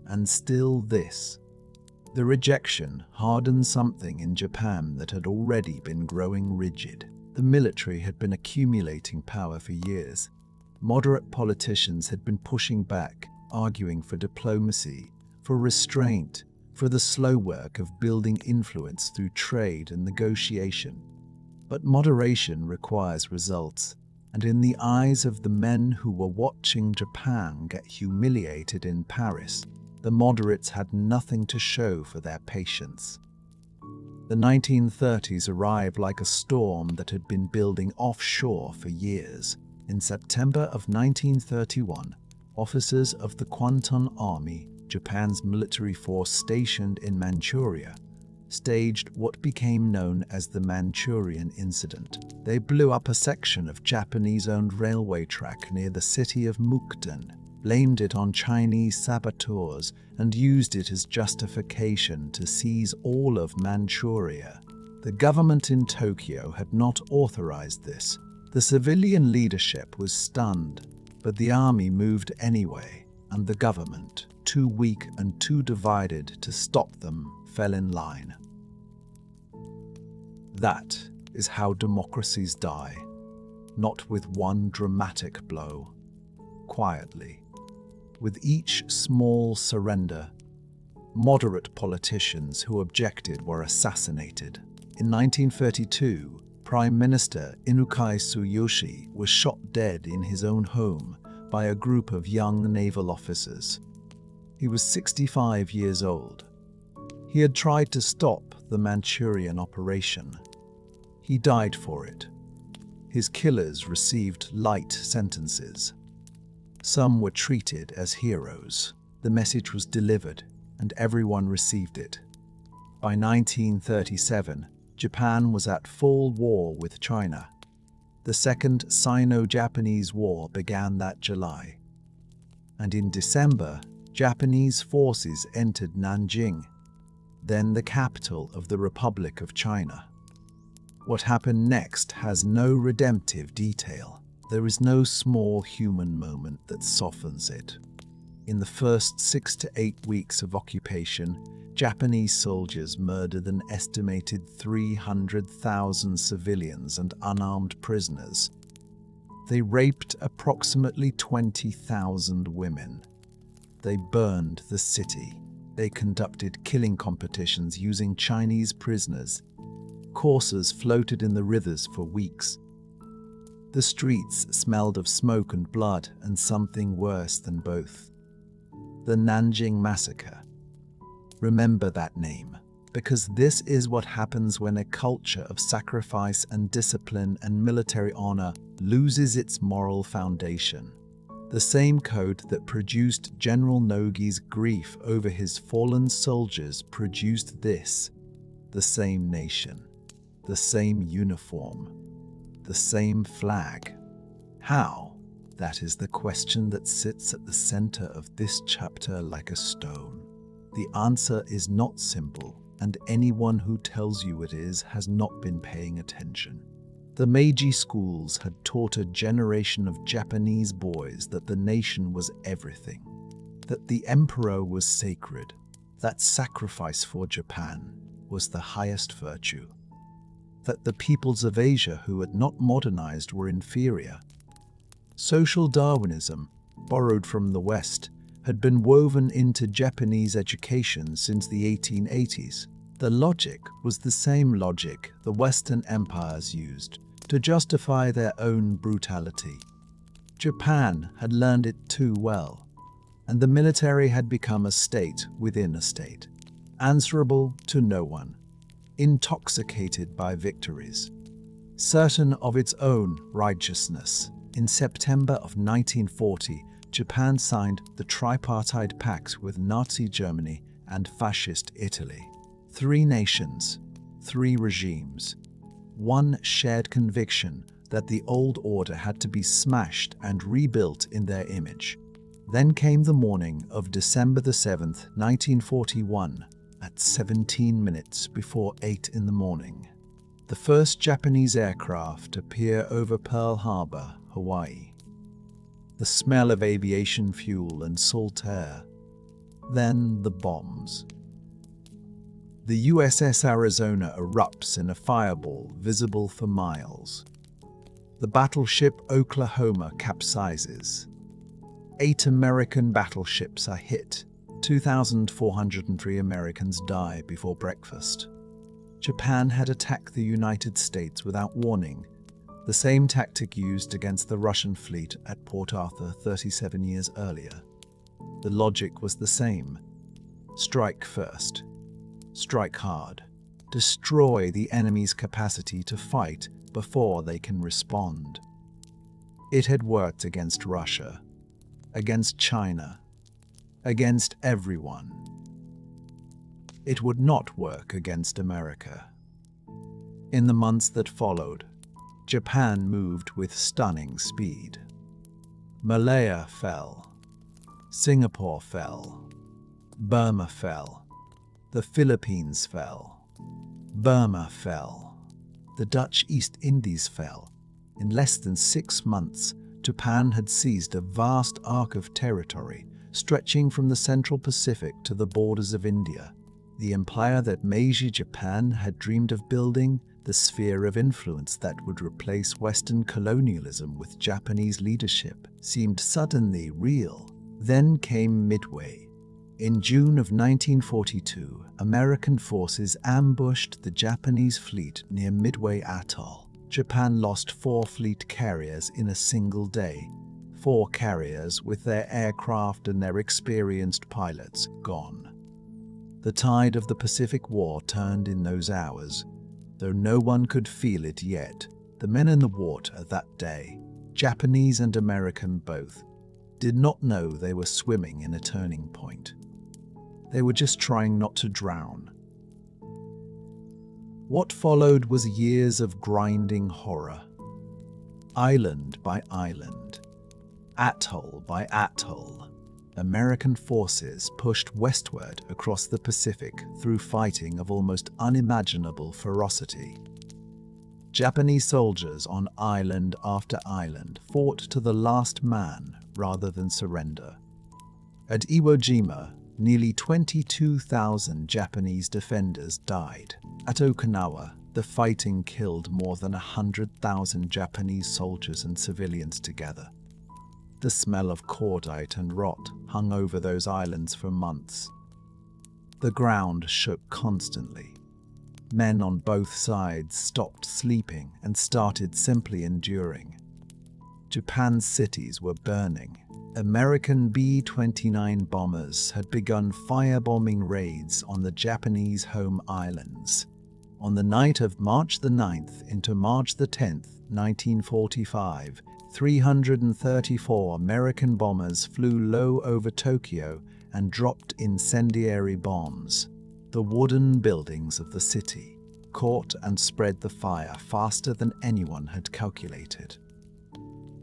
and still this. The rejection hardened something in Japan that had already been growing rigid. The military had been accumulating power for years. Moderate politicians had been pushing back, arguing for diplomacy, for restraint, for the slow work of building influence through trade and negotiation. But moderation requires results, and in the eyes of the men who were watching Japan get humiliated in Paris, the moderates had nothing to show for their patience. The 1930s arrived like a storm that had been building offshore for years. In September of 1931, officers of the Kwanton Army, Japan's military force stationed in Manchuria, staged what became known as the Manchurian Incident. They blew up a section of Japanese-owned railway track near the city of Mukden, blamed it on Chinese saboteurs, and used it as justification to seize all of Manchuria. The government in Tokyo had not authorized this. The civilian leadership was stunned, but the army moved anyway, and the government, too weak and too divided to stop them, fell in line. That is how democracies die, not with one dramatic blow, quietly. With each small surrender, moderate politicians who objected were assassinated. In 1932, Prime Minister Inukai Tsuyoshi was shot dead in his own home by a group of young naval officers. He was 65 years old. He had tried to stop the Manchurian operation. He died for it. His killers received light sentences. Some were treated as heroes. The message was delivered, and everyone received it. By 1937, Japan was at full war with China. The Second Sino-Japanese War began that July. And in December, Japanese forces entered Nanjing, then the capital of the Republic of China. What happened next has no redemptive detail. There is no small human moment that softens it. In the first 6 to 8 weeks of occupation, Japanese soldiers murdered an estimated 300,000 civilians and unarmed prisoners. They raped approximately 20,000 women. They burned the city. They conducted killing competitions using Chinese prisoners. Coursers floated in the rivers for weeks. The streets smelled of smoke and blood and something worse than both. The Nanjing Massacre. Remember that name, because this is what happens when a culture of sacrifice and discipline and military honor loses its moral foundation. The same code that produced General Nogi's grief over his fallen soldiers produced this: the same nation, the same uniform, the same flag. How? That is the question that sits at the center of this chapter like a stone. The answer is not simple, and anyone who tells you it is has not been paying attention. The Meiji schools had taught a generation of Japanese boys that the nation was everything, that the emperor was sacred, that sacrifice for Japan was the highest virtue, that the peoples of Asia who had not modernized were inferior. Social Darwinism, borrowed from the West, had been woven into Japanese education since the 1880s. The logic was the same logic the Western empires used to justify their own brutality. Japan had learned it too well, and the military had become a state within a state. answerable to no one, intoxicated by victories, certain of its own righteousness. In September of 1940, Japan signed the tripartite pact with Nazi Germany and Fascist Italy. 3 nations, 3 regimes, one shared conviction that the old order had to be smashed and rebuilt in their image. Then came the morning of December the 7th, 1941, at 17 minutes before 8 in the morning. The first Japanese aircraft appear over Pearl Harbor, Hawaii. The smell of aviation fuel and salt air. Then the bombs. The USS Arizona erupts in a fireball visible for miles. The battleship Oklahoma capsizes. 8 American battleships are hit. 2,403 Americans die before breakfast. Japan had attacked the United States without warning, the same tactic used against the Russian fleet at Port Arthur 37 years earlier. The logic was the same. Strike first. Strike hard. Destroy the enemy's capacity to fight before they can respond. It had worked against Russia, against China, against everyone. It would not work against America. In the months that followed, Japan moved with stunning speed. Malaya fell. Singapore fell. Burma fell. The Philippines fell. Burma fell. The Dutch East Indies fell. In less than 6 months, Japan had seized a vast arc of territory stretching from the Central Pacific to the borders of India. The empire that Meiji Japan had dreamed of building, the sphere of influence that would replace Western colonialism with Japanese leadership, seemed suddenly real. Then came Midway. In June of 1942, American forces ambushed the Japanese fleet near Midway Atoll. Japan lost 4 fleet carriers in a single day. 4 carriers with their aircraft and their experienced pilots gone. The tide of the Pacific War turned in those hours. Though no one could feel it yet, the men in the water that day, Japanese and American both, did not know they were swimming in a turning point. They were just trying not to drown. What followed was years of grinding horror. Island by island, atoll by atoll, American forces pushed westward across the Pacific through fighting of almost unimaginable ferocity. Japanese soldiers on island after island fought to the last man rather than surrender. At Iwo Jima, nearly 22,000 Japanese defenders died. At Okinawa, the fighting killed more than 100,000 Japanese soldiers and civilians together. The smell of cordite and rot hung over those islands for months. The ground shook constantly. Men on both sides stopped sleeping and started simply enduring. Japan's cities were burning. American B-29 bombers had begun firebombing raids on the Japanese home islands. On the night of March the 9th into March the 10th, 1945, 334 American bombers flew low over Tokyo and dropped incendiary bombs. The wooden buildings of the city caught and spread the fire faster than anyone had calculated.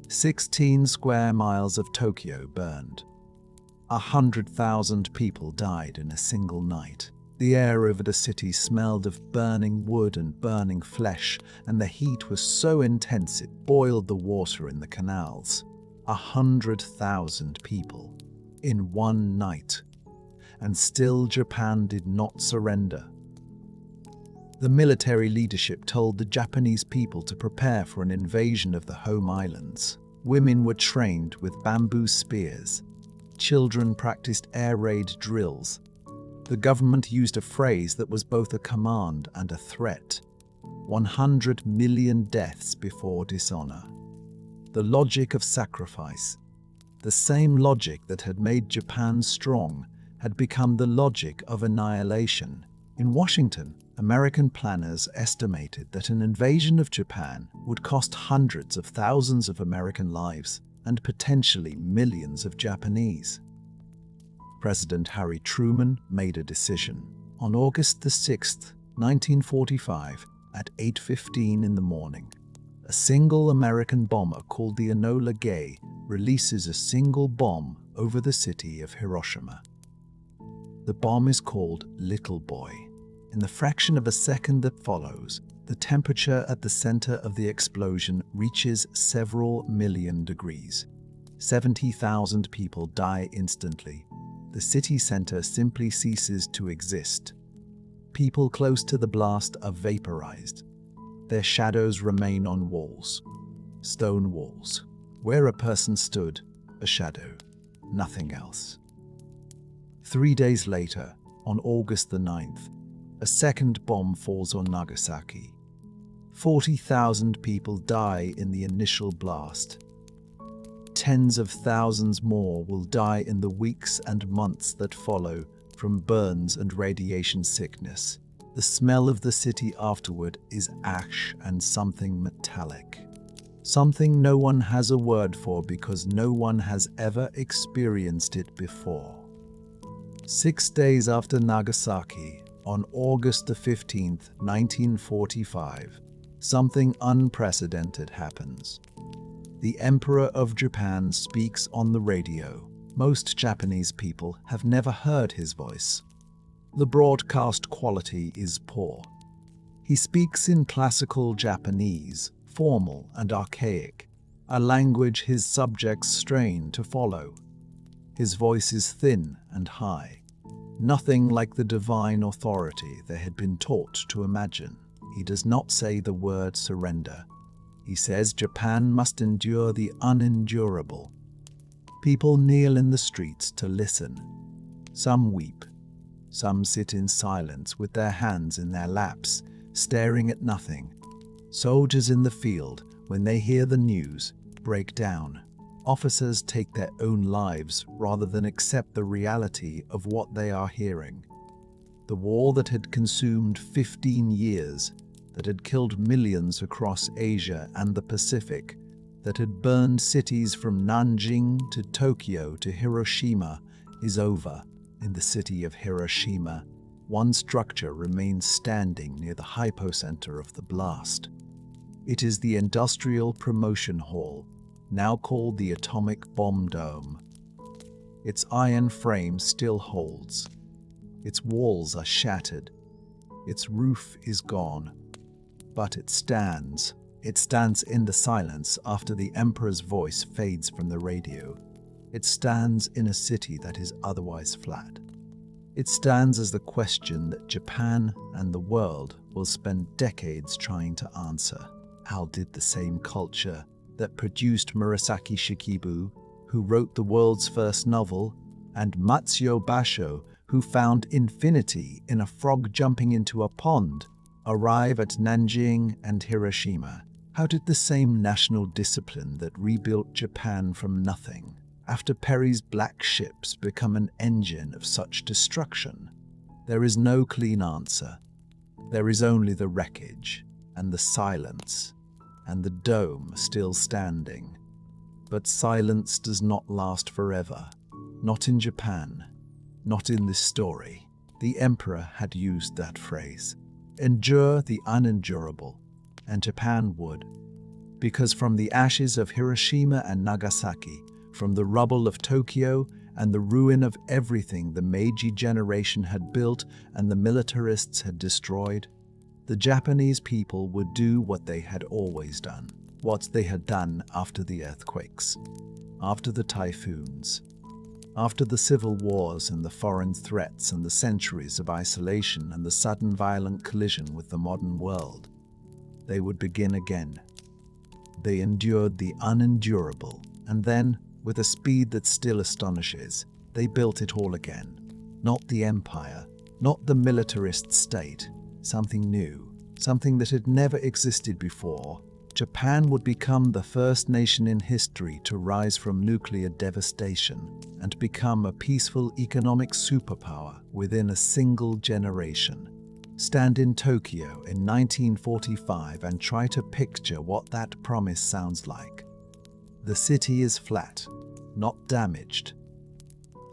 16 square miles of Tokyo burned. 100,000 people died in a single night. The air over the city smelled of burning wood and burning flesh, and the heat was so intense it boiled the water in the canals. 100,000 people in one night. And still Japan did not surrender. The military leadership told the Japanese people to prepare for an invasion of the home islands. Women were trained with bamboo spears. Children practiced air raid drills. The government used a phrase that was both a command and a threat. 100 million deaths before dishonor. The logic of sacrifice. The same logic that had made Japan strong had become the logic of annihilation. In Washington, American planners estimated that an invasion of Japan would cost hundreds of thousands of American lives and potentially millions of Japanese. President Harry Truman made a decision. On August the 6th, 1945, at 8:15 in the morning, a single American bomber called the Enola Gay releases a single bomb over the city of Hiroshima. The bomb is called Little Boy. In the fraction of a second that follows, the temperature at the center of the explosion reaches several million degrees. 70,000 people die instantly. The city center simply ceases to exist. People close to the blast are vaporized. Their shadows remain on walls, stone walls. Where a person stood, a shadow, nothing else. 3 days later, on August the 9th, a second bomb falls on Nagasaki. 40,000 people die in the initial blast. Tens of thousands more will die in the weeks and months that follow from burns and radiation sickness. The smell of the city afterward is ash and something metallic. Something no one has a word for because no one has ever experienced it before. 6 days after Nagasaki, on August the 15th, 1945, something unprecedented happens. The Emperor of Japan speaks on the radio. Most Japanese people have never heard his voice. The broadcast quality is poor. He speaks in classical Japanese, formal and archaic, a language his subjects strain to follow. His voice is thin and high, nothing like the divine authority they had been taught to imagine. He does not say the word surrender. He says Japan must endure the unendurable. People kneel in the streets to listen. Some weep. Some sit in silence with their hands in their laps, staring at nothing. Soldiers in the field, when they hear the news, break down. Officers take their own lives rather than accept the reality of what they are hearing. The war that had consumed 15 years, that had killed millions across Asia and the Pacific, that had burned cities from Nanjing to Tokyo to Hiroshima, is over. In the city of Hiroshima, one structure remains standing near the hypocenter of the blast. It is the Industrial Promotion Hall, now called the Atomic Bomb Dome. Its iron frame still holds. Its walls are shattered. Its roof is gone. But it stands. It stands in the silence after the Emperor's voice fades from the radio. It stands in a city that is otherwise flat. It stands as the question that Japan and the world will spend decades trying to answer. How did the same culture that produced Murasaki Shikibu, who wrote the world's first novel, and Matsuo Basho, who found infinity in a frog jumping into a pond, arrive at Nanjing and Hiroshima? How did the same national discipline that rebuilt Japan from nothing after Perry's black ships become an engine of such destruction? There is no clean answer. There is only the wreckage and the silence and the dome still standing. But silence does not last forever. Not in Japan. Not in this story. The Emperor had used that phrase. Endure the unendurable. And Japan would. Because from the ashes of Hiroshima and Nagasaki, from the rubble of Tokyo and the ruin of everything the Meiji generation had built and the militarists had destroyed, the Japanese people would do what they had always done, what they had done after the earthquakes, after the typhoons, after the civil wars and the foreign threats and the centuries of isolation and the sudden violent collision with the modern world. They would begin again. They endured the unendurable, and then, with a speed that still astonishes, they built it all again. Not the empire, not the militarist state, something new, something that had never existed before, Japan would become the first nation in history to rise from nuclear devastation and become a peaceful economic superpower within a single generation. Stand in Tokyo in 1945 and try to picture what that promise sounds like. The city is flat, not damaged.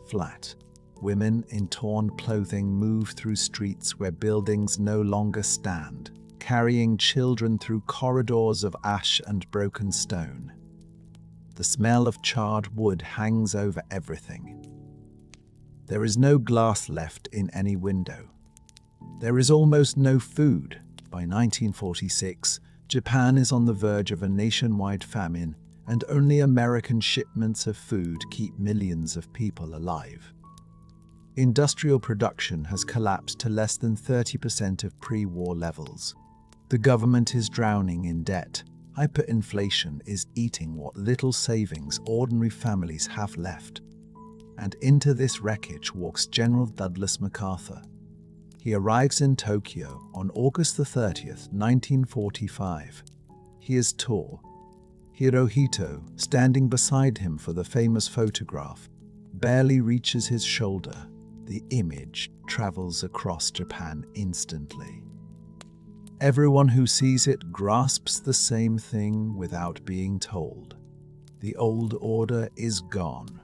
Flat. Women in torn clothing move through streets where buildings no longer stand, carrying children through corridors of ash and broken stone. The smell of charred wood hangs over everything. There is no glass left in any window. There is almost no food. By 1946, Japan is on the verge of a nationwide famine, and only American shipments of food keep millions of people alive. Industrial production has collapsed to less than 30% of pre-war levels. The government is drowning in debt. Hyperinflation is eating what little savings ordinary families have left. And into this wreckage walks General Douglas MacArthur. He arrives in Tokyo on August 30th, 1945. He is tall. Hirohito, standing beside him for the famous photograph, barely reaches his shoulder. The image travels across Japan instantly. Everyone who sees it grasps the same thing without being told. The old order is gone.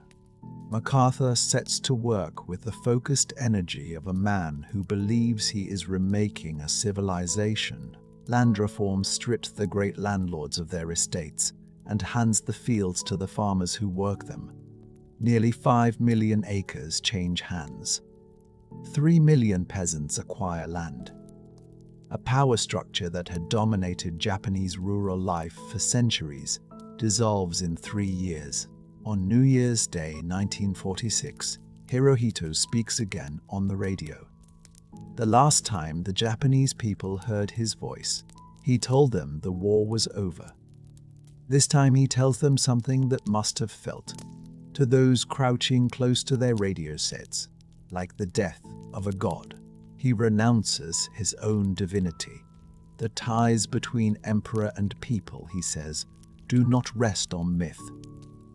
MacArthur sets to work with the focused energy of a man who believes he is remaking a civilization. Land reform stripped the great landlords of their estates and hands the fields to the farmers who work them. Nearly 5 million acres change hands. 3 million peasants acquire land. A power structure that had dominated Japanese rural life for centuries dissolves in 3 years. On New Year's Day 1946, Hirohito speaks again on the radio. The last time the Japanese people heard his voice, he told them the war was over. This time he tells them something that must have felt to those crouching close to their radio sets, like the death of a god. He renounces his own divinity. The ties between emperor and people, he says, do not rest on myth.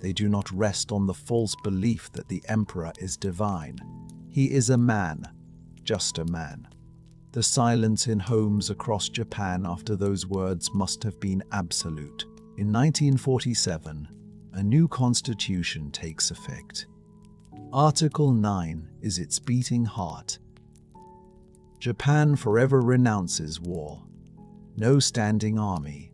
They do not rest on the false belief that the emperor is divine. He is a man, just a man. The silence in homes across Japan after those words must have been absolute. In 1947, a new constitution takes effect. Article 9 is its beating heart. Japan forever renounces war. No standing army.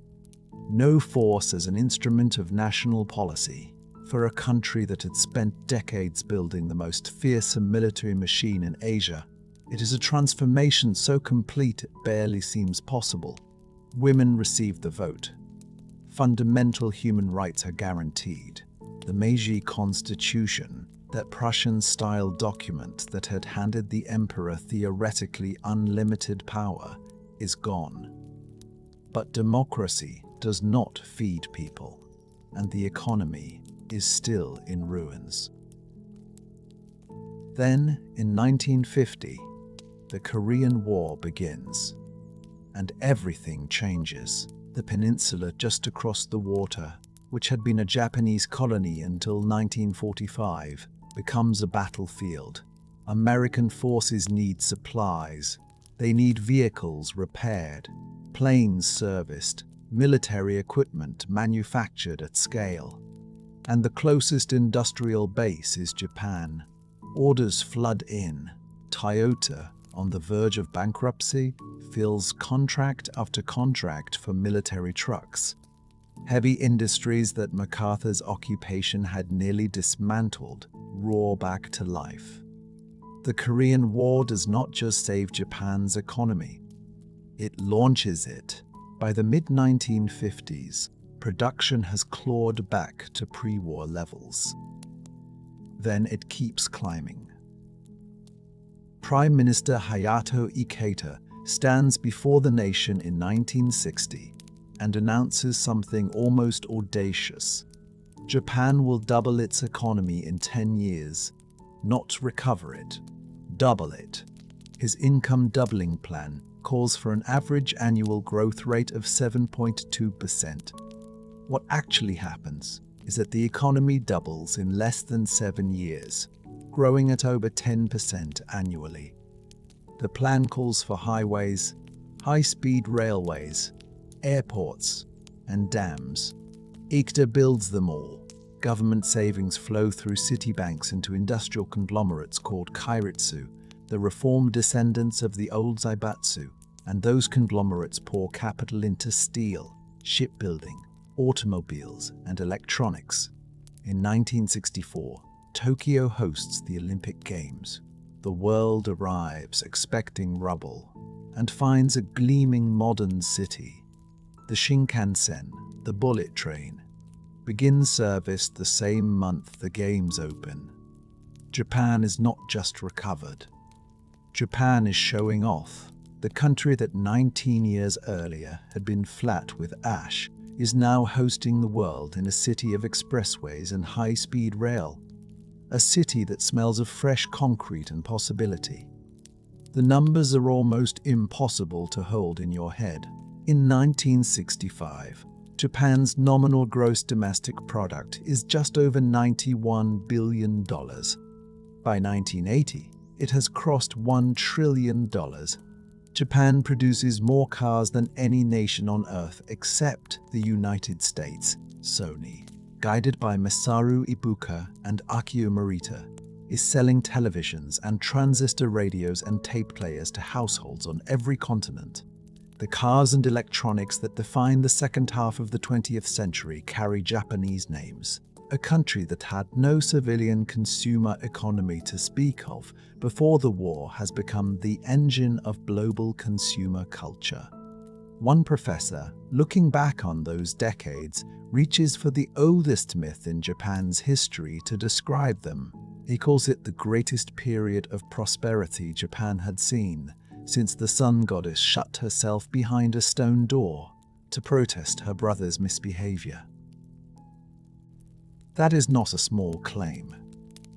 No force as an instrument of national policy. For a country that had spent decades building the most fearsome military machine in Asia, it is a transformation so complete it barely seems possible. Women receive the vote. Fundamental human rights are guaranteed. The Meiji Constitution, that Prussian-style document that had handed the emperor theoretically unlimited power, is gone. But democracy does not feed people, and the economy is still in ruins. Then, in 1950, the Korean War begins, and everything changes. The peninsula just across the water, which had been a Japanese colony until 1945, becomes a battlefield. American forces need supplies. They need vehicles repaired, planes serviced, military equipment manufactured at scale. And the closest industrial base is Japan. Orders flood in. Toyota, on the verge of bankruptcy, fills contract after contract for military trucks. Heavy industries that MacArthur's occupation had nearly dismantled roar back to life. The Korean War does not just save Japan's economy, it launches it. By the mid-1950s, production has clawed back to pre-war levels. Then it keeps climbing. Prime Minister Hayato Ikeda stands before the nation in 1960 and announces something almost audacious. Japan will double its economy in 10 years, not recover it, double it. His income doubling plan calls for an average annual growth rate of 7.2%. What actually happens is that the economy doubles in less than 7 years, growing at over 10% annually. The plan calls for highways, high-speed railways, airports, and dams. ICTA builds them all. Government savings flow through city banks into industrial conglomerates called kairitsu, the reformed descendants of the old zaibatsu, and those conglomerates pour capital into steel, shipbuilding, automobiles, and electronics. In 1964, Tokyo hosts the Olympic Games. The world arrives expecting rubble and finds a gleaming modern city. The Shinkansen, the bullet train, begins service the same month the Games open. Japan is not just recovered. Japan is showing off. The country that 19 years earlier had been flat with ash is now hosting the world in a city of expressways and high-speed rail. A city that smells of fresh concrete and possibility. The numbers are almost impossible to hold in your head. In 1965, Japan's nominal gross domestic product is just over $91 billion. By 1980, it has crossed $1 trillion. Japan produces more cars than any nation on Earth except the United States. Sony, guided by Masaru Ibuka and Akio Morita, is selling televisions and transistor radios and tape players to households on every continent. The cars and electronics that define the second half of the 20th century carry Japanese names. A country that had no civilian consumer economy to speak of before the war has become the engine of global consumer culture. One professor, looking back on those decades, reaches for the oldest myth in Japan's history to describe them. He calls it the greatest period of prosperity Japan had seen since the sun goddess shut herself behind a stone door to protest her brother's misbehavior. That is not a small claim.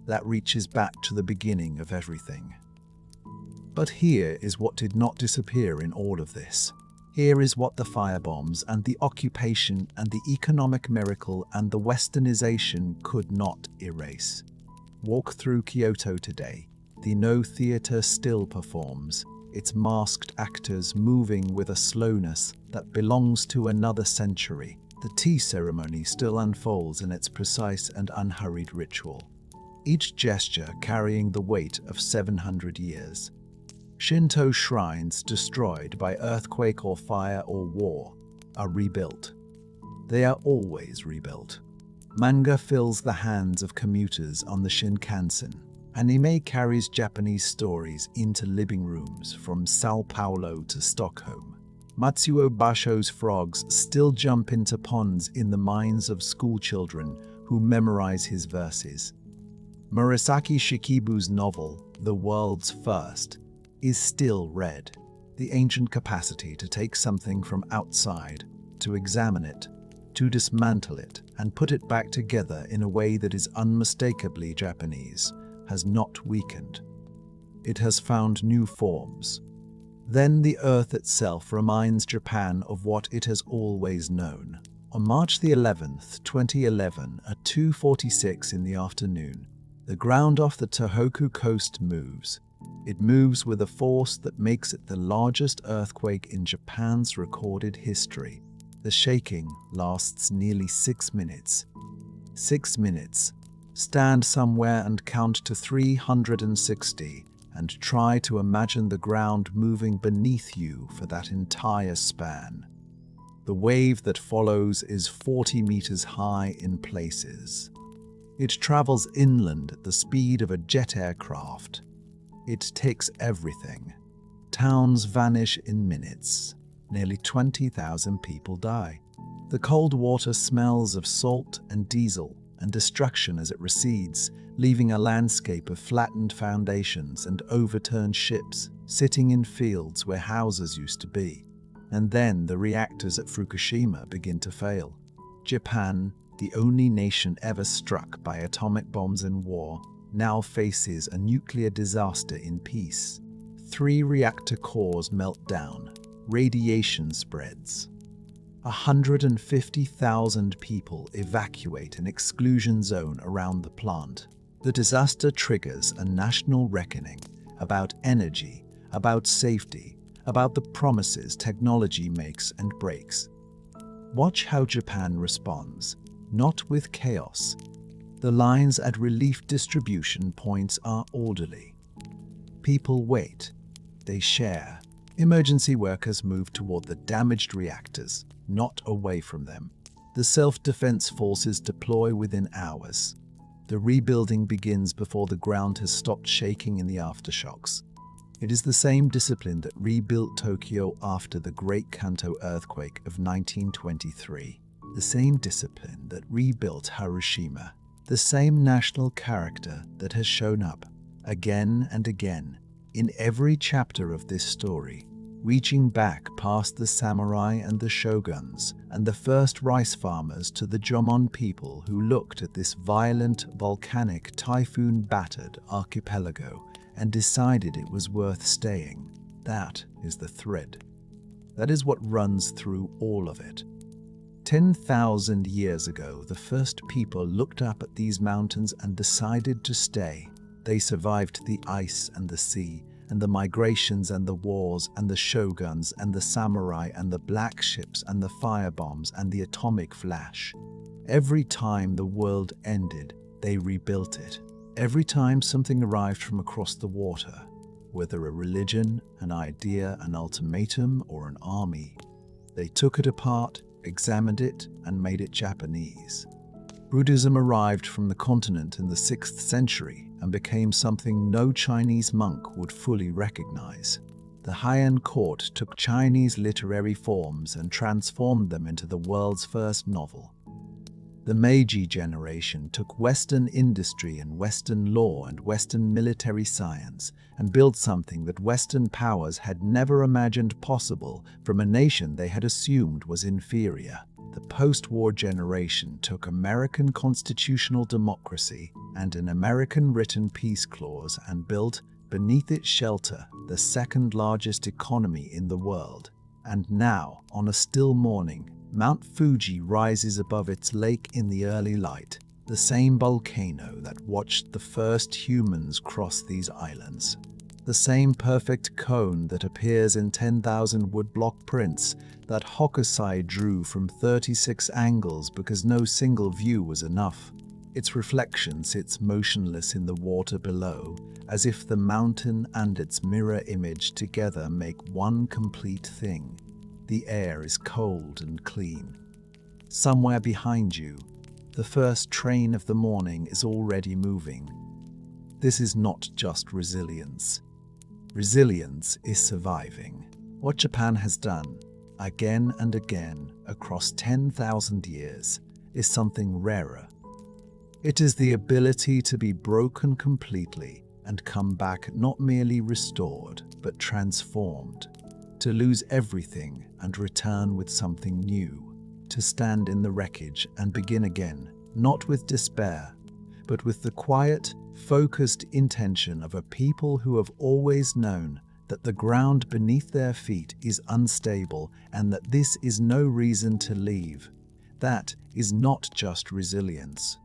That reaches back to the beginning of everything. But here is what did not disappear in all of this. Here is what the firebombs and the occupation and the economic miracle and the westernization could not erase. Walk through Kyoto today. The No Theatre still performs, its masked actors moving with a slowness that belongs to another century. The tea ceremony still unfolds in its precise and unhurried ritual, each gesture carrying the weight of 700 years. Shinto shrines destroyed by earthquake or fire or war are rebuilt. They are always rebuilt. Manga fills the hands of commuters on the Shinkansen. Anime carries Japanese stories into living rooms from Sao Paulo to Stockholm. Matsuo Basho's frogs still jump into ponds in the minds of schoolchildren who memorize his verses. Murasaki Shikibu's novel, The World's First, is still read. The ancient capacity to take something from outside, to examine it, to dismantle it, and put it back together in a way that is unmistakably Japanese, has not weakened. It has found new forms. Then the Earth itself reminds Japan of what it has always known. On March the 11th, 2011, at 2:46 in the afternoon, the ground off the Tohoku coast moves. It moves with a force that makes it the largest earthquake in Japan's recorded history. The shaking lasts nearly 6 minutes. 6 minutes. Stand somewhere and count to 360. And try to imagine the ground moving beneath you for that entire span. The wave that follows is 40 meters high in places. It travels inland at the speed of a jet aircraft. It takes everything. Towns vanish in minutes. Nearly 20,000 people die. The cold water smells of salt and diesel and destruction as it recedes, leaving a landscape of flattened foundations and overturned ships sitting in fields where houses used to be. And then the reactors at Fukushima begin to fail. Japan, the only nation ever struck by atomic bombs in war, now faces a nuclear disaster in peace. 3 reactor cores melt down. Radiation spreads. 150,000 people evacuate an exclusion zone around the plant. The disaster triggers a national reckoning about energy, about safety, about the promises technology makes and breaks. Watch how Japan responds, not with chaos. The lines at relief distribution points are orderly. People wait. They share. Emergency workers move toward the damaged reactors, not away from them. The self-defense forces deploy within hours. The rebuilding begins before the ground has stopped shaking in the aftershocks. It is the same discipline that rebuilt Tokyo after the Great Kanto earthquake of 1923. The same discipline that rebuilt Hiroshima. The same national character that has shown up again and again in every chapter of this story, reaching back past the samurai and the shoguns and the first rice farmers to the Jomon people who looked at this violent, volcanic, typhoon-battered archipelago and decided it was worth staying. That is the thread. That is what runs through all of it. 10,000 years ago, the first people looked up at these mountains and decided to stay. They survived the ice and the sea, and the migrations and the wars and the shoguns and the samurai and the black ships and the firebombs and the atomic flash. Every time the world ended, they rebuilt it. Every time something arrived from across the water, whether a religion, an idea, an ultimatum, or an army, they took it apart, examined it, and made it Japanese. Buddhism arrived from the continent in the 6th century and became something no Chinese monk would fully recognize. The Heian court took Chinese literary forms and transformed them into the world's first novel. The Meiji generation took Western industry and Western law and Western military science and built something that Western powers had never imagined possible from a nation they had assumed was inferior. The post-war generation took American constitutional democracy and an American written peace clause and built, beneath its shelter, the second largest economy in the world. And now, on a still morning, Mount Fuji rises above its lake in the early light, the same volcano that watched the first humans cross these islands. The same perfect cone that appears in 10,000 woodblock prints that Hokusai drew from 36 angles because no single view was enough. Its reflection sits motionless in the water below, as if the mountain and its mirror image together make one complete thing. The air is cold and clean. Somewhere behind you, the first train of the morning is already moving. This is not just resilience. Resilience is surviving. What Japan has done, again and again, across 10,000 years, is something rarer. It is the ability to be broken completely and come back not merely restored, but transformed. To lose everything and return with something new, to stand in the wreckage and begin again, not with despair, but with the quiet, focused intention of a people who have always known that the ground beneath their feet is unstable and that this is no reason to leave. That is not just resilience.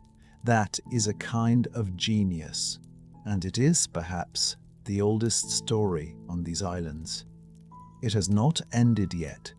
That is a kind of genius. And it is, perhaps, the oldest story on these islands. It has not ended yet.